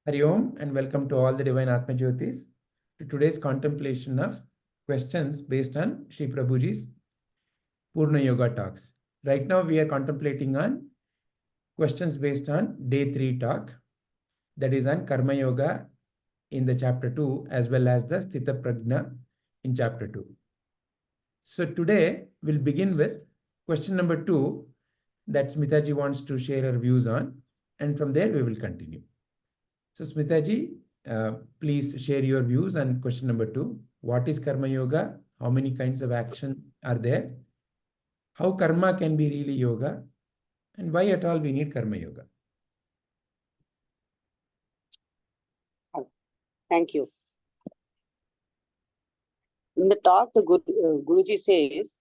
Hari Om and welcome to all the divine Atmajyotis to today's contemplation of questions based on Sri Prabhuji's Purna Yoga talks. Right now we are contemplating on questions based on day 3 talk, that is on Karma Yoga in the chapter 2 as well as the Sthita Prajna in chapter 2. So today we'll begin with question number 2 that Smitaji wants to share her views on, and from there we will continue. So Smitaji, please share your views on question number 2. What is Karma Yoga? How many kinds of action are there? How karma can be really yoga? And why at all we need Karma Yoga? Thank you. In the talk, the Guruji says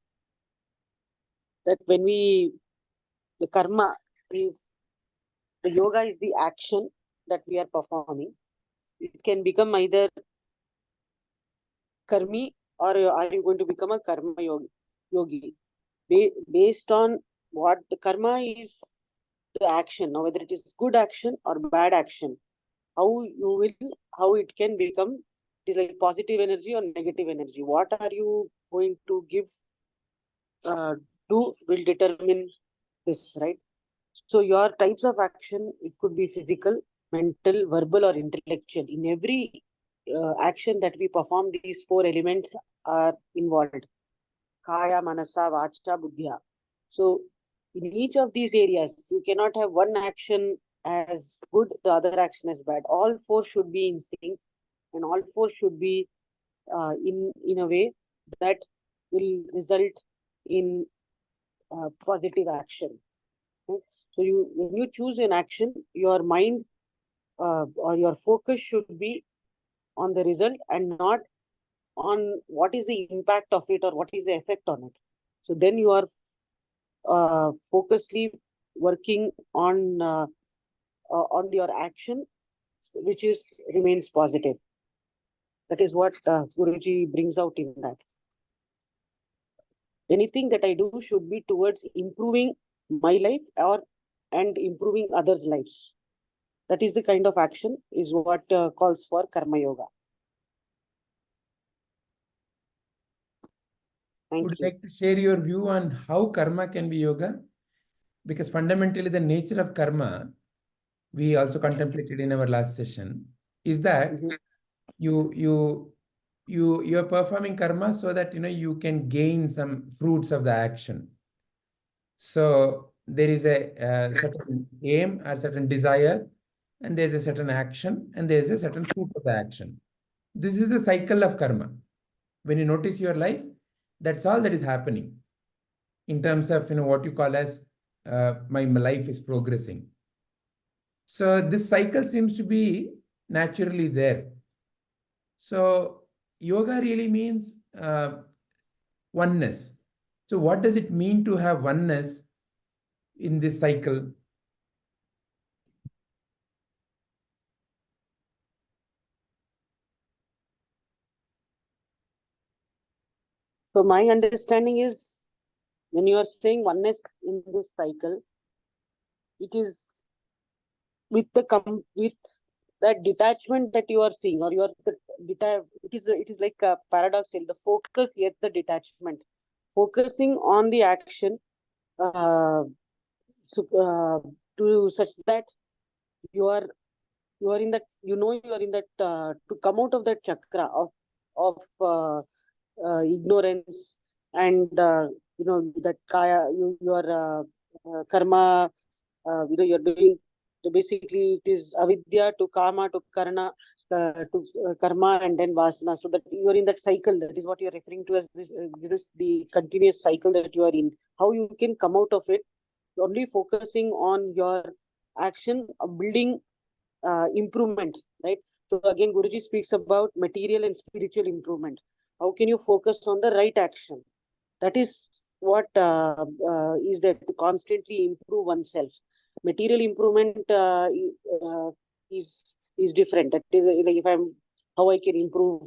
that when the karma is, the yoga is the action that we are performing. It can become either karmi or are you going to become a karma yogi. Based on what the karma is, the action, now whether it is good action or bad action, how it can become, it is like positive energy or negative energy. What are you going to give do will determine this, right? So your types of action, it could be physical, mental, verbal, or intellectual. In every action that we perform, these 4 elements are involved: kaya, manasa, vacha, buddhya. So in each of these areas, you cannot have one action as good, the other action as bad. All 4 should be in sync, and all 4 should be in a way that will result in positive action. Okay? So when you choose an action, your mind or your focus should be on the result and not on what is the impact of it or what is the effect on it. So then you are focusedly working on your action, which remains positive. That is what Guruji brings out in that. Anything that I do should be towards improving my life and improving others' lives. That is the kind of action is what calls for Karma Yoga. Would you like to share your view on how karma can be yoga? Because fundamentally the nature of karma, we also contemplated in our last session, is that you are performing karma so that you can gain some fruits of the action. So there is a certain aim or certain desire, and there's a certain action, and there's a certain fruit of the action. This is the cycle of karma. When you notice your life, that's all that is happening in terms of what you call as my life is progressing. So this cycle seems to be naturally there. So yoga really means oneness. So what does it mean to have oneness in this cycle? So my understanding is, when you are saying oneness in this cycle, it is with that detachment that you are seeing, or it is like a paradoxal. The focus yet the detachment, focusing on the action to such that you are in that, you are in that to come out of that chakra of ignorance and that kaya, your karma, you're doing. So basically, it is avidya to kama to karna to karma and then vasana. So that you are in that cycle. That is what you are referring to as this the continuous cycle that you are in. How you can come out of it? Only focusing on your action, building improvement, right? So again, Guruji speaks about material and spiritual improvement. How can you focus on the right action? That is what is that to constantly improve oneself. Material improvement is different. That is like how I can improve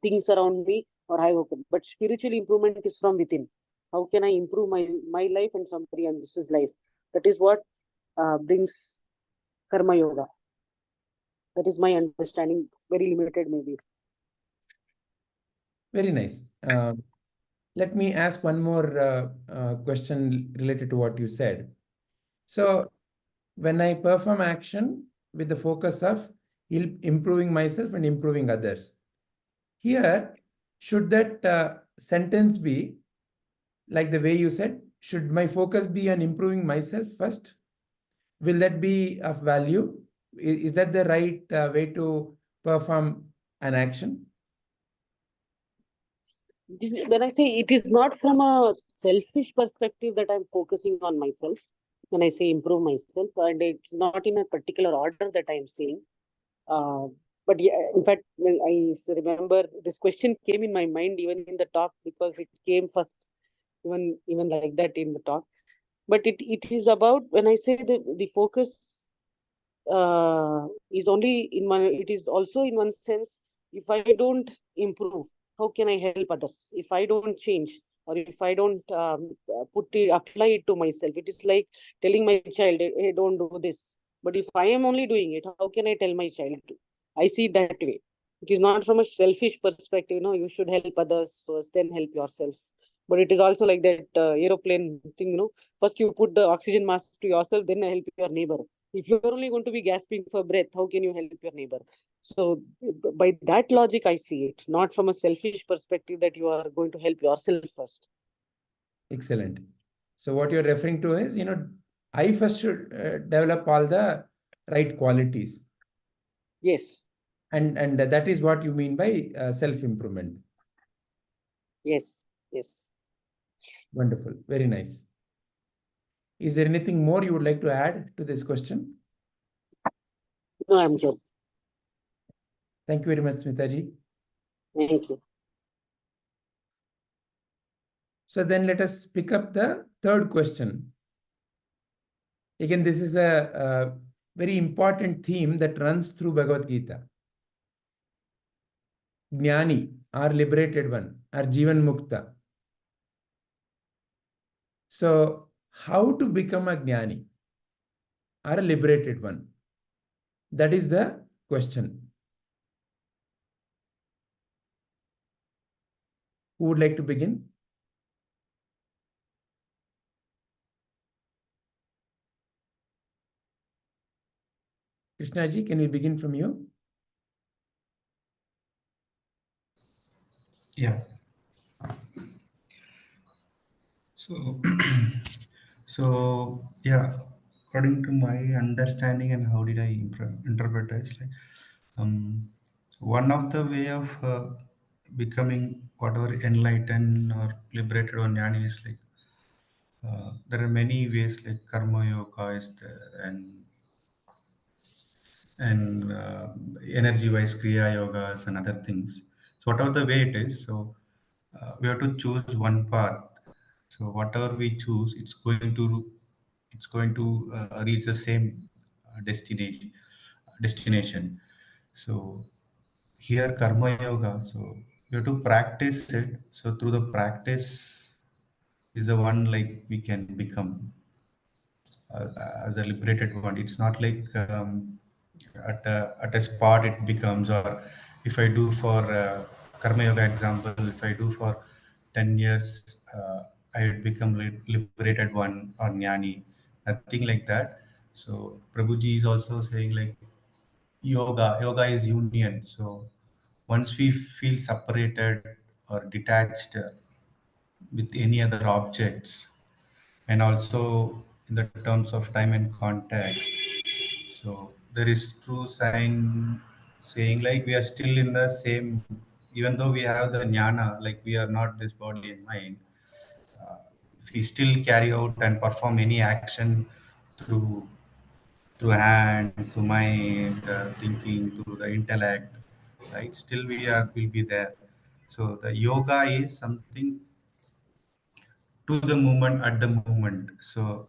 things around me or but spiritual improvement is from within. How can I improve my life and somebody else's life? That is what brings Karma Yoga. That is my understanding, very limited maybe. Very nice. Let me ask one more question related to what you said. So, when I perform action with the focus of improving myself and improving others, here, should that sentence be like the way you said? Should my focus be on improving myself first? Will that be of value? Is that the right way to perform an action? When I say it is not from a selfish perspective that I'm focusing on myself, when I say improve myself, and it's not in a particular order that I'm saying. Uh, but yeah, in fact, I remember this question came in my mind even in the talk because it came first, even like that in the talk. But it is about when I say the focus is only in one. It is also in one sense. If I don't improve, how can I help others? If I don't change, or if I don't apply it to myself, it is like telling my child, "Hey, don't do this." But if I am only doing it, how can I tell my child to? I see it that way. It is not from a selfish perspective. No, you should help others first, then help yourself. But it is also like that aeroplane thing. First you put the oxygen mask to yourself, then help your neighbor. If you're only going to be gasping for breath, how can you help your neighbor? So by that logic, I see it, not from a selfish perspective that you are going to help yourself first. Excellent. So what you're referring to is, I first should develop all the right qualities. Yes. And that is what you mean by self-improvement. Yes. Yes. Wonderful. Very nice. Is there anything more you would like to add to this question? No, I'm good. Thank you very much, Smitaji. Thank you. So then let us pick up the third question. Again, this is a very important theme that runs through Bhagavad Gita. Jnani, our liberated one, our Jivan Mukta. So, how to become a Jnani, or a liberated one? That is the question. Who would like to begin? Krishna ji, can we begin from you? Yeah. So, yeah, according to my understanding and how did I interpret it, like, one of the way of becoming whatever enlightened or liberated or jnani is like, there are many ways like karma yoga is there and energy wise kriya yogas and other things. So whatever the way it is, so we have to choose one path. So whatever we choose, it's going to reach the same destination. So here karma yoga, so we have to practice it. So through the practice is the one like we can become uh, as a liberated one. It's not like at a spot it becomes, or if I do for karma yoga example, if I do for 10 years, I would become liberated one or jnani, nothing like that. So Prabhuji is also saying like yoga is union. So once we feel separated or detached with any other objects, and also in the terms of time and context, so there is true sign saying like we are still in the same, even though we have the jnana, like we are not this body and mind. If we still carry out and perform any action through hands, through mind, thinking, through the intellect, right? Still will be there. So the yoga is something to the moment at the moment. So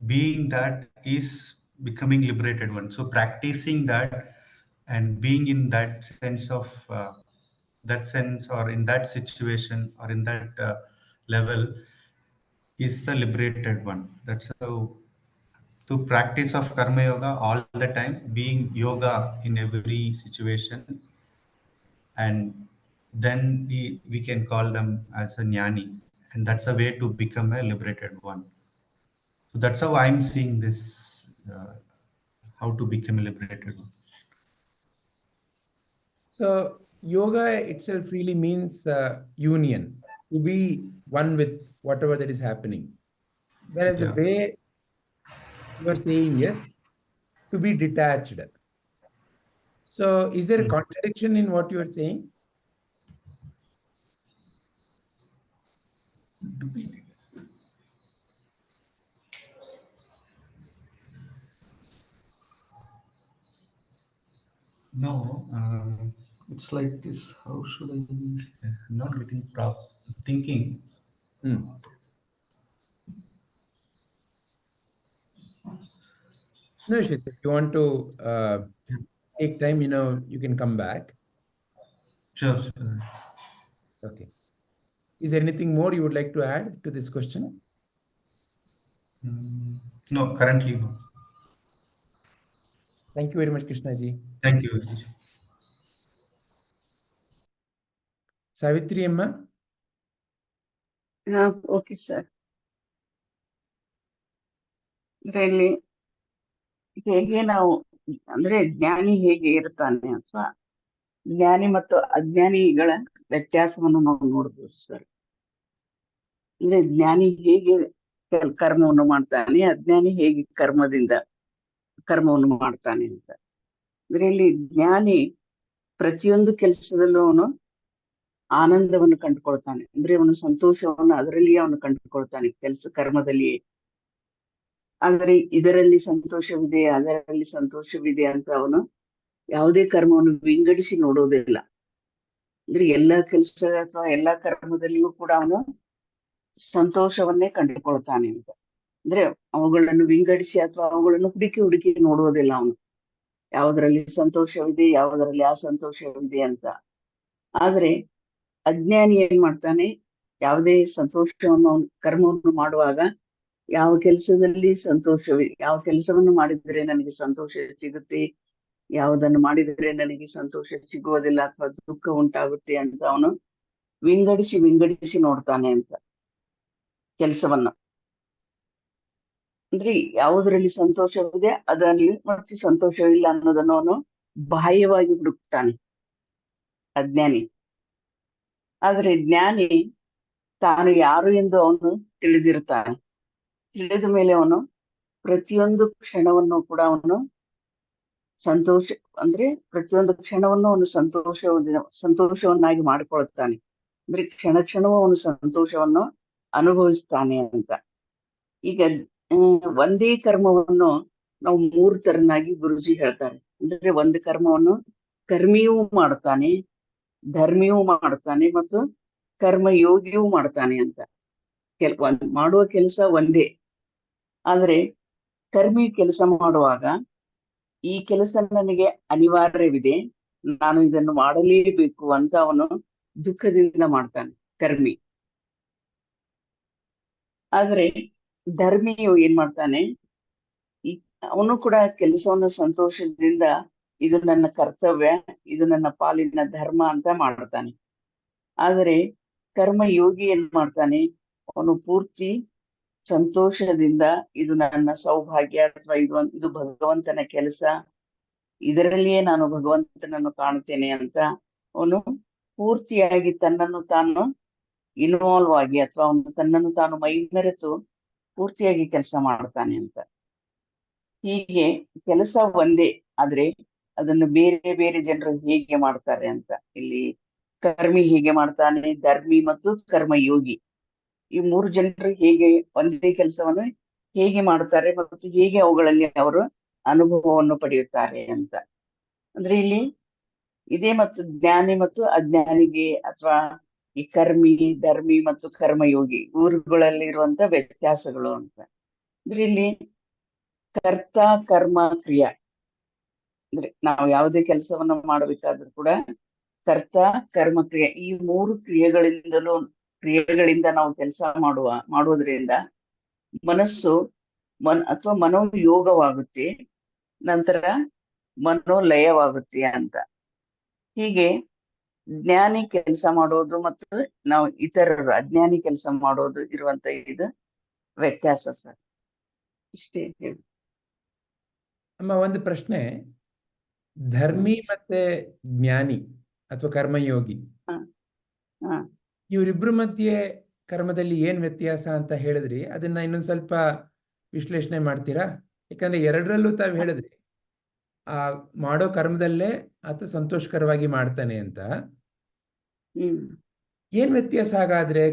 being that is becoming liberated one. So practicing that and being in that sense of that sense or in that situation or in that level is the liberated one. That's how to practice of karma yoga all the time, being yoga in every situation, and then we can call them as a jnani, and that's a way to become a liberated one. So that's how I'm seeing this, how to become a liberated one. So yoga itself really means union, to be one with whatever that is happening. Whereas the Yeah. way you are saying is to be detached. So is there a contradiction in what you are saying? No, it's like this. How should I? I'm not getting thinking. Hmm. No issues. If you want to take time, you can come back. Sure, sure. Okay. Is there anything more you would like to add to this question? No, currently no. Thank you very much, Krishnaji. Thank you. Savitri Amma? Okay, sir. ಇದರಲ್ಲಿ ಹೇಗೆ ನಾವು ಅಂದ್ರೆ ಜ್ಞಾನಿ ಹೇಗೆ ಇರ್ತಾನೆ ಅಥವಾ ಜ್ಞಾನಿ ಮತ್ತು ಅಜ್ಞಾನಿಗಳ ವ್ಯತ್ಯಾಸವನ್ನು ನಾವು ನೋಡ್ಬೋದು ಸರ್. ಅಂದ್ರೆ ಜ್ಞಾನಿ ಹೇಗೆ ಕರ್ಮವನ್ನು ಮಾಡ್ತಾನೆ, ಅಜ್ಞಾನಿ ಹೇಗೆ ಕರ್ಮವನ್ನು ಮಾಡ್ತಾನೆ ಅಂತ. ಇದರಲ್ಲಿ ಜ್ಞಾನಿ ಪ್ರತಿಯೊಂದು ಕೆಲಸದಲ್ಲೂ ಅವನು ಆನಂದವನ್ನು ಕಂಡುಕೊಳ್ತಾನೆ, ಅಂದ್ರೆ ಅವನು ಸಂತೋಷವನ್ನು ಅದರಲ್ಲಿಯೇ ಅವನು ಕಂಡುಕೊಳ್ತಾನೆ, ಕರ್ಮದಲ್ಲಿಯೇ. ಆದರೆ ಇದರಲ್ಲಿ ಸಂತೋಷವಿದೆ, ಅದರಲ್ಲಿ ಸಂತೋಷವಿದೆ ಅಂತ ಅವನು ಯಾವುದೇ ಕರ್ಮವನ್ನು ವಿಂಗಡಿಸಿ ನೋಡೋದಿಲ್ಲ. ಅಂದ್ರೆ ಎಲ್ಲಾ ಕೆಲಸ ಅಥವಾ ಎಲ್ಲಾ ಕರ್ಮದಲ್ಲಿಯೂ ಕೂಡ ಅವನು ಸಂತೋಷವನ್ನೇ ಕಂಡುಕೊಳ್ತಾನೆ ಅಂತ. ಅಂದ್ರೆ ಅವುಗಳನ್ನು ವಿಂಗಡಿಸಿ ಅಥವಾ ಅವುಗಳನ್ನು ಹುಡುಕಿ ನೋಡುವುದಿಲ್ಲ ಅವನು, ಯಾವುದರಲ್ಲಿ ಸಂತೋಷವಿದೆ, ಯಾವುದರಲ್ಲಿ ಅಸಂತೋಷವಿದೆ ಅಂತ. ಆದ್ರೆ ಅಜ್ಞಾನಿ ಏನ್ ಮಾಡ್ತಾನೆ, ಯಾವುದೇ ಸಂತೋಷವನ್ನು ಕರ್ಮವನ್ನು ಮಾಡುವಾಗ ಯಾವ ಕೆಲಸದಲ್ಲಿ ಯಾವ ಕೆಲಸವನ್ನು ಮಾಡಿದ್ರೆ ನನಗೆ ಸಂತೋಷ ಸಿಗುತ್ತೆ, ಯಾವುದನ್ನು ಮಾಡಿದ್ರೆ ನನಗೆ ಸಂತೋಷ ಸಿಗುವುದಿಲ್ಲ ಅಥವಾ ದುಃಖ ಉಂಟಾಗುತ್ತೆ ಅಂತ ಅವನು ವಿಂಗಡಿಸಿ ನೋಡ್ತಾನೆ ಅಂತ ಕೆಲಸವನ್ನ. ಅಂದ್ರೆ ಯಾವುದರಲ್ಲಿ ಸಂತೋಷವಿದೆ ಅದರಲ್ಲಿ ಮತ್ತೆ ಸಂತೋಷವಿಲ್ಲ ಅನ್ನೋದನ್ನು ಅವನು ಬಾಹ್ಯವಾಗಿ ಹುಡುಕ್ತಾನೆ ಅಜ್ಞಾನಿ. ಆದ್ರೆ ಜ್ಞಾನಿ ತಾನು ಯಾರು ಎಂದು ಅವನು ತಿಳಿದಿರ್ತಾನೆ. ತಿಳಿದ ಮೇಲೆ ಅವನು ಪ್ರತಿಯೊಂದು ಕ್ಷಣವನ್ನು ಕೂಡ ಅವನು ಪ್ರತಿಯೊಂದು ಕ್ಷಣವನ್ನು ಅವನು ಸಂತೋಷವನ್ನಾಗಿ ಮಾಡಿಕೊಳ್ತಾನೆ. ಅಂದ್ರೆ ಕ್ಷಣವೂ ಅವನು ಸಂತೋಷವನ್ನು ಅನುಭವಿಸ್ತಾನೆ ಅಂತ. ಈಗ ಒಂದೇ ಕರ್ಮವನ್ನು ನಾವು 3 ತರನಾಗಿ ಗುರುಜಿ ಹೇಳ್ತಾರೆ. ಅಂದ್ರೆ ಒಂದು ಕರ್ಮವನ್ನು ಕರ್ಮಿಯೂ ಮಾಡ್ತಾನೆ, ಧರ್ಮಿಯೂ ಮಾಡ್ತಾನೆ ಮತ್ತು ಕರ್ಮಯೋಗಿಯೂ ಮಾಡ್ತಾನೆ ಅಂತ. ಮಾಡುವ ಕೆಲಸ ಒಂದೇ, ಆದ್ರೆ ಕರ್ಮಿ ಕೆಲಸ ಮಾಡುವಾಗ ಈ ಕೆಲಸ ನನಗೆ ಅನಿವಾರ್ಯವಿದೆ, ನಾನು ಇದನ್ನು ಮಾಡಲೇಬೇಕು ಅಂತ ಅವನು ದುಃಖದಿಂದ ಮಾಡ್ತಾನೆ ಕರ್ಮಿ. ಆದ್ರೆ ಧರ್ಮಿಯು ಏನ್ ಮಾಡ್ತಾನೆ, ಅವನು ಕೂಡ ಕೆಲಸವನ್ನು ಸಂತೋಷದಿಂದ ಇದು ನನ್ನ ಕರ್ತವ್ಯ, ಇದು ನನ್ನ ಪಾಲಿನ ಧರ್ಮ ಅಂತ ಮಾಡ್ತಾನೆ. ಆದರೆ ಕರ್ಮಯೋಗಿ ಏನ್ ಮಾಡ್ತಾನೆ, ಅವನು ಪೂರ್ತಿ ಸಂತೋಷದಿಂದ ಇದು ನನ್ನ ಸೌಭಾಗ್ಯ ಅಥವಾ ಇದು ಭಗವಂತನ ಕೆಲಸ, ಇದರಲ್ಲಿಯೇ ನಾನು ಭಗವಂತನನ್ನು ಕಾಣುತ್ತೇನೆ ಅಂತ ಅವನು ಪೂರ್ತಿಯಾಗಿ ತನ್ನನ್ನು ತಾನು ಇನ್ವಾಲ್ವ್ ಆಗಿ ಅಥವಾ ಅವನು ತನ್ನನ್ನು ತಾನು ಮೈಮರೆತು ಪೂರ್ತಿಯಾಗಿ ಕೆಲಸ ಮಾಡ್ತಾನೆ ಅಂತ. ಹೀಗೆ ಕೆಲಸ ಒಂದೇ, ಆದ್ರೆ ಅದನ್ನು ಬೇರೆ ಬೇರೆ ಜನರು ಹೇಗೆ ಮಾಡ್ತಾರೆ ಅಂತ. ಇಲ್ಲಿ ಕರ್ಮಿ ಹೇಗೆ ಮಾಡ್ತಾನೆ, ಧರ್ಮಿ ಮತ್ತು ಕರ್ಮಯೋಗಿ, ಈ 3 ಜನರು ಹೇಗೆ ಒಂದೇ ಕೆಲಸವನ್ನು ಹೇಗೆ ಮಾಡ್ತಾರೆ ಮತ್ತು ಹೇಗೆ ಅವುಗಳಲ್ಲಿ ಅವರು ಅನುಭವವನ್ನು ಪಡೆಯುತ್ತಾರೆ ಅಂತ. ಅಂದ್ರೆ ಇಲ್ಲಿ ಇದೇ ಮತ್ತು ಜ್ಞಾನಿ ಮತ್ತು ಅಜ್ಞಾನಿಗೆ ಅಥವಾ ಈ ಕರ್ಮಿ, ಧರ್ಮಿ ಮತ್ತು ಕರ್ಮಯೋಗಿ ಊರುಗಳಲ್ಲಿ ಇರುವಂತ ವ್ಯತ್ಯಾಸಗಳು ಅಂತ. ಅಂದ್ರೆ ಇಲ್ಲಿ ಕರ್ತ, ಕರ್ಮ, ಕ್ರಿಯಾ, ಅಂದ್ರೆ ನಾವು ಯಾವುದೇ ಕೆಲಸವನ್ನು ಮಾಡಬೇಕಾದ್ರೂ ಕೂಡ ಕರ್ತ, ಕರ್ಮ, ಕ್ರಿಯೆ, ಈ 3 ಕ್ರಿಯೆಗಳಿಂದ ನಾವು ಕೆಲಸ ಮಾಡೋದ್ರಿಂದ ಮನಸ್ಸು ಅಥವಾ ಮನೋಯೋಗವಾಗುತ್ತೆ, ನಂತರ ಮನೋಲಯವಾಗುತ್ತೆ ಅಂತ. ಹೀಗೆ ಜ್ಞಾನಿ ಕೆಲಸ ಮಾಡೋದು ಮತ್ತು ನಾವು ಇತರರು ಅಜ್ಞಾನಿ ಕೆಲಸ ಮಾಡೋದು ಇರುವಂತ ಇದು ವ್ಯತ್ಯಾಸ ಸರ್. ಇಷ್ಟೇ ಹೇಳಿ. ಅಮ್ಮ, ಒಂದು ಪ್ರಶ್ನೆ. ಧರ್ಮಿ ಮತ್ತೆ ಜ್ಞಾನಿ ಅಥವಾ ಕರ್ಮಯೋಗಿ, ಹ ಇವರಿಬ್ರು ಮಧ್ಯೆ ಕರ್ಮದಲ್ಲಿ ಏನ್ ವ್ಯತ್ಯಾಸ ಅಂತ ಹೇಳಿದ್ರಿ, ಅದನ್ನ ಇನ್ನೊಂದು ಸ್ವಲ್ಪ ವಿಶ್ಲೇಷಣೆ ಮಾಡ್ತೀರಾ? ಯಾಕಂದ್ರೆ ಎರಡರಲ್ಲೂ ತಾವು ಹೇಳಿದ್ರಿ ಆ ಮಾಡೋ ಕರ್ಮದಲ್ಲೇ ಆತ ಸಂತೋಷಕರವಾಗಿ ಮಾಡ್ತಾನೆ ಅಂತ. ಏನ್ ವ್ಯತ್ಯಾಸ ಹಾಗಾದ್ರೆ?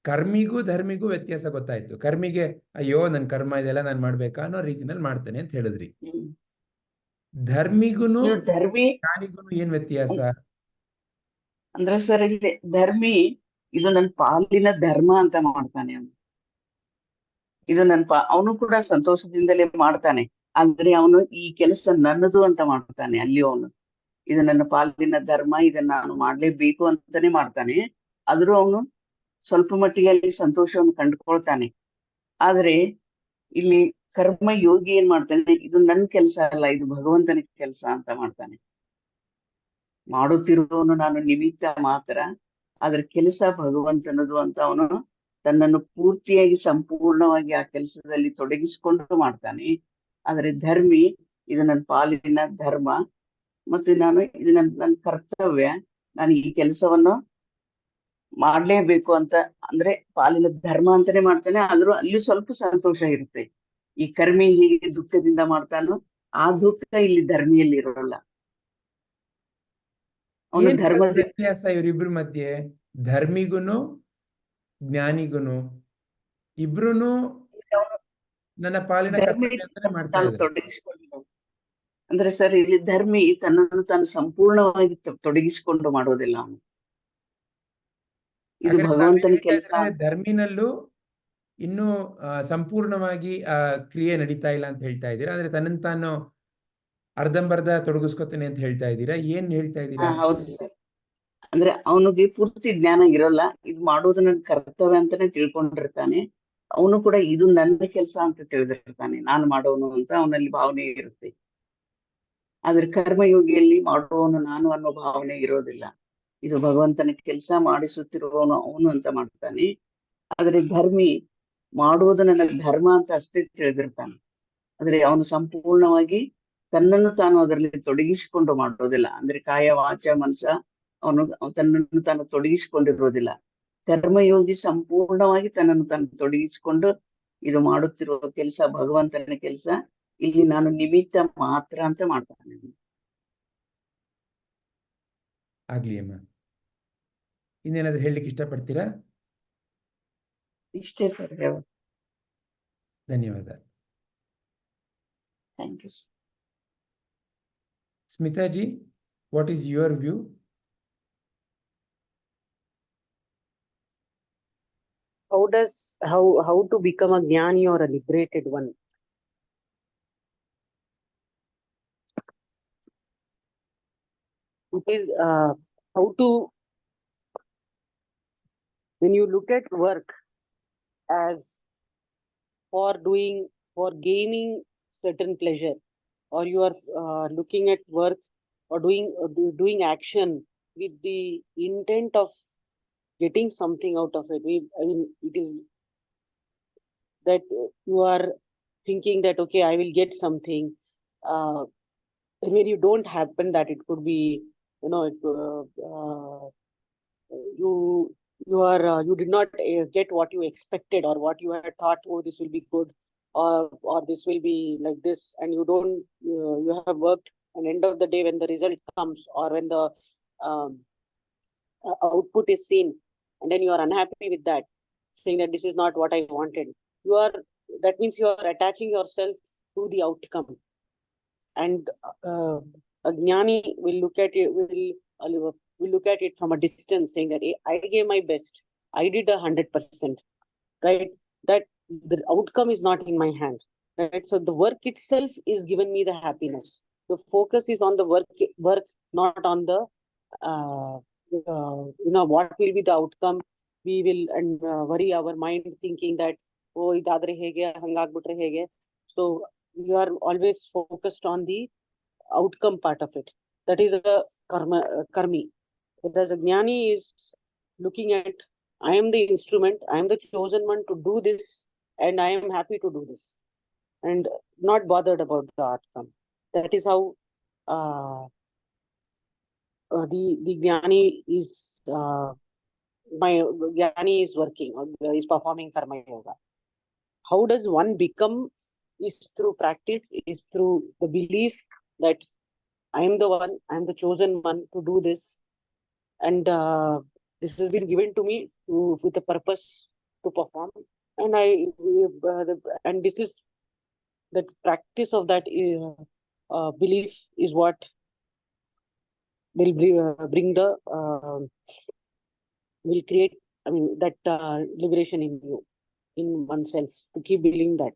ಕರ್ಮಿಗೂ ಧರ್ಮಿಗೂ ವ್ಯತ್ಯಾಸ ಗೊತ್ತಾಯ್ತು. ಕರ್ಮಿಗೆ ಅಯ್ಯೋ ನನ್ ಕರ್ಮ ಇದೆಲ್ಲ ನಾನು ಮಾಡ್ಬೇಕಾ ಅನ್ನೋ ರೀತಿನಲ್ಲಿ ಮಾಡ್ತಾನೆ ಅಂತ ಹೇಳಿದ್ರಿ. ಧರ್ಮಿಗೂನು ಧರ್ಮಿ ಜ್ಞಾನಿಗೂನು ಏನ್ ವ್ಯತ್ಯಾಸ? ಅಂದ್ರೆ ಸರ್, ಇಲ್ಲಿ ಧರ್ಮಿ ಇದು ನನ್ನ ಪಾಲಿನ ಧರ್ಮ ಅಂತ ಮಾಡ್ತಾನೆ ಅವನು. ಇದು ಅವನು ಕೂಡ ಸಂತೋಷದಿಂದಲೇ ಮಾಡ್ತಾನೆ, ಆದ್ರೆ ಅವನು ಈ ಕೆಲಸ ನನ್ನದು ಅಂತ ಮಾಡ್ತಾನೆ. ಅಲ್ಲಿ ಅವನು ಇದು ನನ್ನ ಪಾಲಿನ ಧರ್ಮ, ಇದನ್ನ ನಾನು ಮಾಡ್ಲೇಬೇಕು ಅಂತಾನೆ ಮಾಡ್ತಾನೆ. ಆದ್ರೂ ಅವನು ಸ್ವಲ್ಪ ಮಟ್ಟಿಗೆ ಅಲ್ಲಿ ಸಂತೋಷವನ್ನು ಕಂಡುಕೊಳ್ತಾನೆ. ಆದ್ರೆ ಇಲ್ಲಿ ಕರ್ಮ ಯೋಗಿ ಏನ್ ಮಾಡ್ತಾನೆ, ಇದು ನನ್ನ ಕೆಲಸ ಅಲ್ಲ, ಇದು ಭಗವಂತನ ಕೆಲಸ ಅಂತ ಮಾಡ್ತಾನೆ. ಮಾಡುತ್ತಿರುವವನು ನಾನು ನಿಮಿತ್ತ ಮಾತ್ರ, ಆದ್ರೆ ಕೆಲಸ ಭಗವಂತನದು ಅಂತ ಅವನು ತನ್ನನ್ನು ಪೂರ್ತಿಯಾಗಿ ಸಂಪೂರ್ಣವಾಗಿ ಆ ಕೆಲಸದಲ್ಲಿ ತೊಡಗಿಸಿಕೊಂಡು ಮಾಡ್ತಾನೆ. ಆದ್ರೆ ಧರ್ಮಿ ಇದು ನನ್ನ ಪಾಲಿನ ಧರ್ಮ ಮತ್ತು ಇದು ನನ್ನ ಕರ್ತವ್ಯ, ನಾನು ಈ ಕೆಲಸವನ್ನು ಮಾಡ್ಲೇಬೇಕು ಅಂತ ಅಂದ್ರೆ ಪಾಲಿನ ಧರ್ಮ ಅಂತಾನೆ ಮಾಡ್ತಾನೆ. ಆದ್ರೂ ಅಲ್ಲಿ ಸ್ವಲ್ಪ ಸಂತೋಷ ಇರುತ್ತೆ. ಈ ಕರ್ಮಿ ಹೇಗೆ ದುಃಖದಿಂದ ಮಾಡ್ತಾನೋ ಆ ದುಃಖ ಇಲ್ಲಿ ಧರ್ಮಿಯಲ್ಲಿ ಇರೋಲ್ಲ. ಅವನು ಏನ್ ಧರ್ಮದ ವ್ಯತ್ಯಾಸ ಇವರಿಬ್ರ ಮಧ್ಯೆ? ಧರ್ಮಿಗೂನು ಜ್ಞಾನಿಗೂನು ಇಬ್ರುನು ನನ್ನ ಪಾಲಿನ ಕರ್ತವ್ಯ ಅಂತಾನೆ ಮಾಡ್ತಾ ಇದ್ದಾರೆ. ತೊಡಗಿಸಿಕೊಂಡು ಅಂದ್ರೆ ಸರ್, ಇಲ್ಲಿ ಧರ್ಮಿ ತನ್ನನ್ನು ತಾನು ಸಂಪೂರ್ಣವಾಗಿ ತೊಡಗಿಸಿಕೊಂಡು ಮಾಡೋದಿಲ್ಲ. ಅವನು ಇದು ಭಗವಂತನ ಕೆಲಸ. ಧರ್ಮಿನಲ್ಲೂ ಇನ್ನೂ ಸಂಪೂರ್ಣವಾಗಿ ಕ್ರಿಯೆ ನಡೀತಾ ಇಲ್ಲ ಅಂತ ಹೇಳ್ತಾ ಇದ್ದೀರಾ? ಅಂದ್ರೆ ತನ್ನನ್ನು ತಾನು ಅರ್ಧಂಬರ್ಧ ತೊಡಗಿಸ್ಕೊತಾನೆ ಅಂತ ಹೇಳ್ತಾ ಇದ್ದೀರಾ? ಏನ್ ಹೇಳ್ತಾ ಇದ್ದೀರಾ? ಹೌದು ಸರ್. ಅಂದ್ರೆ ಅವನಿಗೆ ಪೂರ್ತಿ ಜ್ಞಾನ ಇರೋಲ್ಲ, ಇದು ಮಾಡೋದು ನನ್ನ ಕರ್ತವ್ಯ ಅಂತಾನೆ ತಿಳ್ಕೊಂಡಿರ್ತಾನೆ. ಅವನು ಕೂಡ ಇದು ನನ್ನ ಕೆಲಸ ಅಂತ ತಿಳಿದಿರ್ತಾನೆ, ನಾನು ಮಾಡೋನು ಅಂತ ಅವನಲ್ಲಿ ಭಾವನೆ ಇರುತ್ತೆ. ಆದ್ರೆ ಕರ್ಮಯೋಗಿಯಲ್ಲಿ ಮಾಡುವವನು ನಾನು ಅನ್ನೋ ಭಾವನೆ ಇರೋದಿಲ್ಲ. ಇದು ಭಗವಂತನ ಕೆಲಸ ಮಾಡಿಸುತ್ತಿರುವವನು ಅವನು ಅಂತ ಮಾಡ್ತಾನೆ. ಆದ್ರೆ ಧರ್ಮಿ ಮಾಡುವುದು ನನ್ನ ಧರ್ಮ ಅಂತ ಅಷ್ಟೇ ತಿಳಿದಿರ್ತಾನೆ. ಆದ್ರೆ ಅವನು ಸಂಪೂರ್ಣವಾಗಿ ತನ್ನನ್ನು ತಾನು ಅದರಲ್ಲಿ ತೊಡಗಿಸಿಕೊಂಡು ಮಾಡೋದಿಲ್ಲ. ಅಂದ್ರೆ ಕಾಯ ವಾಚ ಮನಸ ಅವನು ತನ್ನನ್ನು ತಾನು ತೊಡಗಿಸಿಕೊಂಡಿರೋದಿಲ್ಲ. ಕರ್ಮಯೋಗಿ ಸಂಪೂರ್ಣವಾಗಿ ತನ್ನನ್ನು ತಾನು ತೊಡಗಿಸಿಕೊಂಡು ಇದು ಮಾಡುತ್ತಿರುವ ಕೆಲಸ ಭಗವಂತನ ಕೆಲಸ, ಇಲ್ಲಿ ನಾನು ನಿಮಿತ್ತ ಮಾತ್ರ ಅಂತ ಮಾಡ್ತಾನೆ. ಆಗ್ಲಿ ಅಮ್ಮ. ಇನ್ನೇನಾದ್ರೂ ಹೇಳಲಿಕ್ಕೆ ಇಷ್ಟಪಡ್ತೀರಾ? ಇಷ್ಟೇ ಸರ್. ಧನ್ಯವಾದ. Thank you. ಸ್ಮಿತಾಜಿ, what is your view? How to become a Jnani or a liberated one? It is how to, when you look at work as for gaining certain pleasure, or you are looking at work or doing action with the intent of getting something out of it. I mean, it is that you are thinking that, okay, I will get something. When you don't happen that, it could be, you did not get what you expected or what you had thought, oh, this will be good, or this will be like this, and you don't, you have worked, and end of the day when the result comes, or when the output is seen, and then you are unhappy with that, saying that this is not what I wanted. That means you are attaching yourself to the outcome. And a Jnani will look at it, will look at it from a distance, saying that I gave my best, I did 100%, right? That the outcome is not in my hand, right? So the work itself is given me the happiness. The focus is on the work, not on the what will be the outcome. We will worry our mind thinking that, oh, idadre hege hangagbitre hege, So you are always focused on the outcome part of it. That is a karmi. Whereas a jnani is looking at, I am the instrument, I am the chosen one to do this, and I am happy to do this, and not bothered about the outcome. That is how the jnani is jnani is working or is performing karma yoga. How does one become? Is through practice, is through the belief that I am the one, I am the chosen one to do this, and this has been given to me with a purpose to perform, and and this is that practice of that belief is what will bring the will create, I mean, that liberation in you, in oneself, to keep believing that.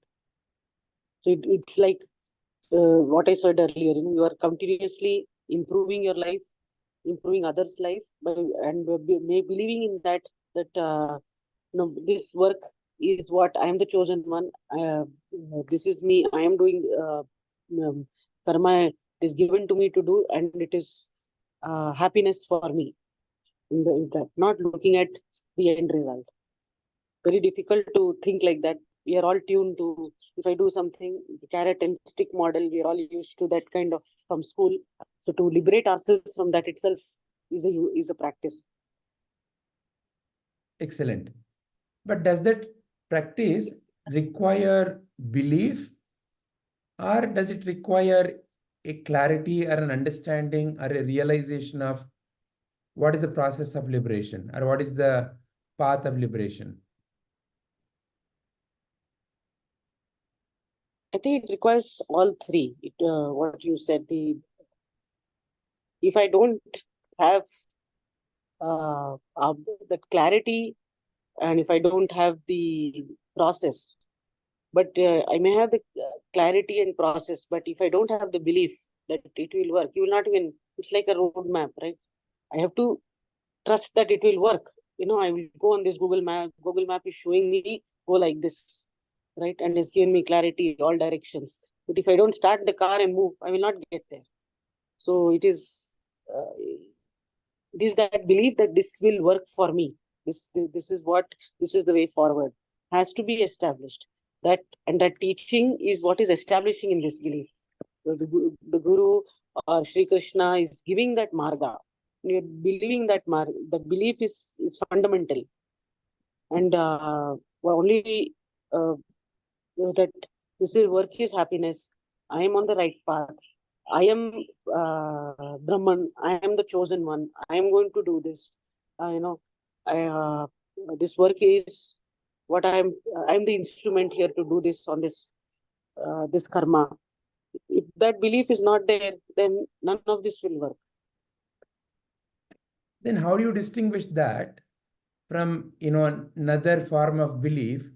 So it's like what I said earlier, you are continuously improving your life, improving others' life, and believing in that this work is what I am the chosen one. This is me. I am doing karma is given to me to do, and it is happiness for me in that. Not looking at the end result. Very difficult to think like that. We are all tuned to, if I do something, the carrot and stick model, we are all used to that kind of from school. So to liberate ourselves from that itself is a practice. Excellent. But does that practice require belief, or does it require a clarity or an understanding or a realization of what is the process of liberation, or what is the path of liberation? I think it requires all three. What you said, if I don't have the clarity, and if I don't have the process, but I may have the clarity and process, but if I don't have the belief that it will work, you will not even, it's like a roadmap, right? I have to trust that it will work. I will go on this Google Map. Google Map is showing me, go like this, right? And it's giving me clarity, all directions. But if I don't start the car and move, I will not get there. So it is that belief that this will work for me. This is the way forward. Has to be established. And that teaching is what is establishing in this belief. The Guru or Sri Krishna is giving that marga. You're believing that that belief is fundamental. And only that this is work is happiness. I am on the right path. I am Brahman. I am the chosen one. I am going to do this. This work is what I am. I am the instrument here to do this on this karma. If that belief is not there, then none of this will work. Then how do you distinguish that from another form of belief,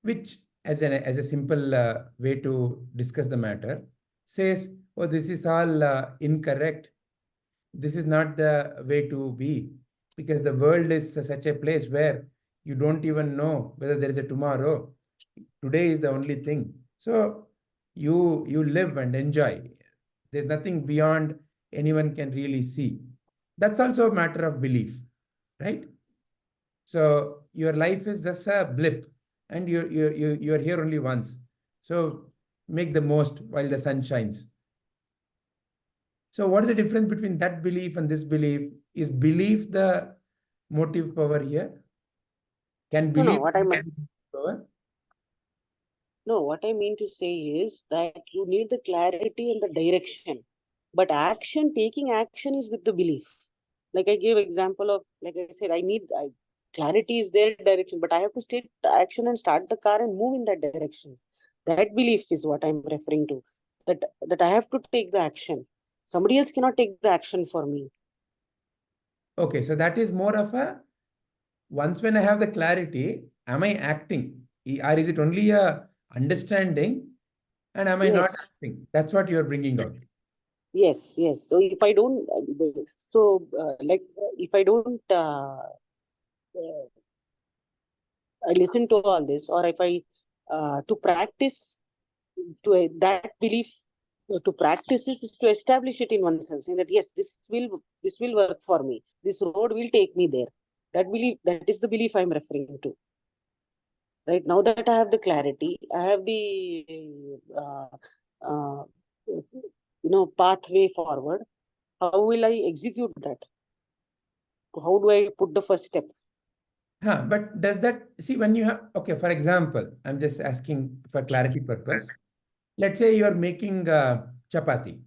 which as a simple way to discuss the matter says, oh, this is all incorrect, this is not the way to be, because the world is such a place where you don't even know whether there is a tomorrow. Today is the only thing. So you live and enjoy. There's nothing beyond anyone can really see. That's also a matter of belief, right? So your life is just a blip, and you're here only once. So make the most while the sun shines. So what is the difference between that belief and this belief? Is belief the motive power here? Can belief What I mean, power? no, what I mean to say is that you need the clarity and the direction, but taking action is with the belief. Like I gave example of, like I said, clarity is there, direction, but I have to take action and start the car and move in that direction. That belief is what I'm referring to. That I have to take the action. Somebody else cannot take the action for me. Okay, so that is more of a, once when I have the clarity, am I acting? Or is it only a understanding, and am I not acting? That's what you're bringing out. Yes. So if I don't, if I don't, I listen to all this, or if I to practice that belief, to practice it is to establish it in oneself, saying that yes, this will work for me. This road will take me there. That belief, that is the belief I'm referring to. Right now that I have the clarity, I have the pathway forward. How will I execute that? How do I put the first step? But does that, see, when you have, okay, for example, I'm just asking for clarity purpose. Let's say you are making chapati,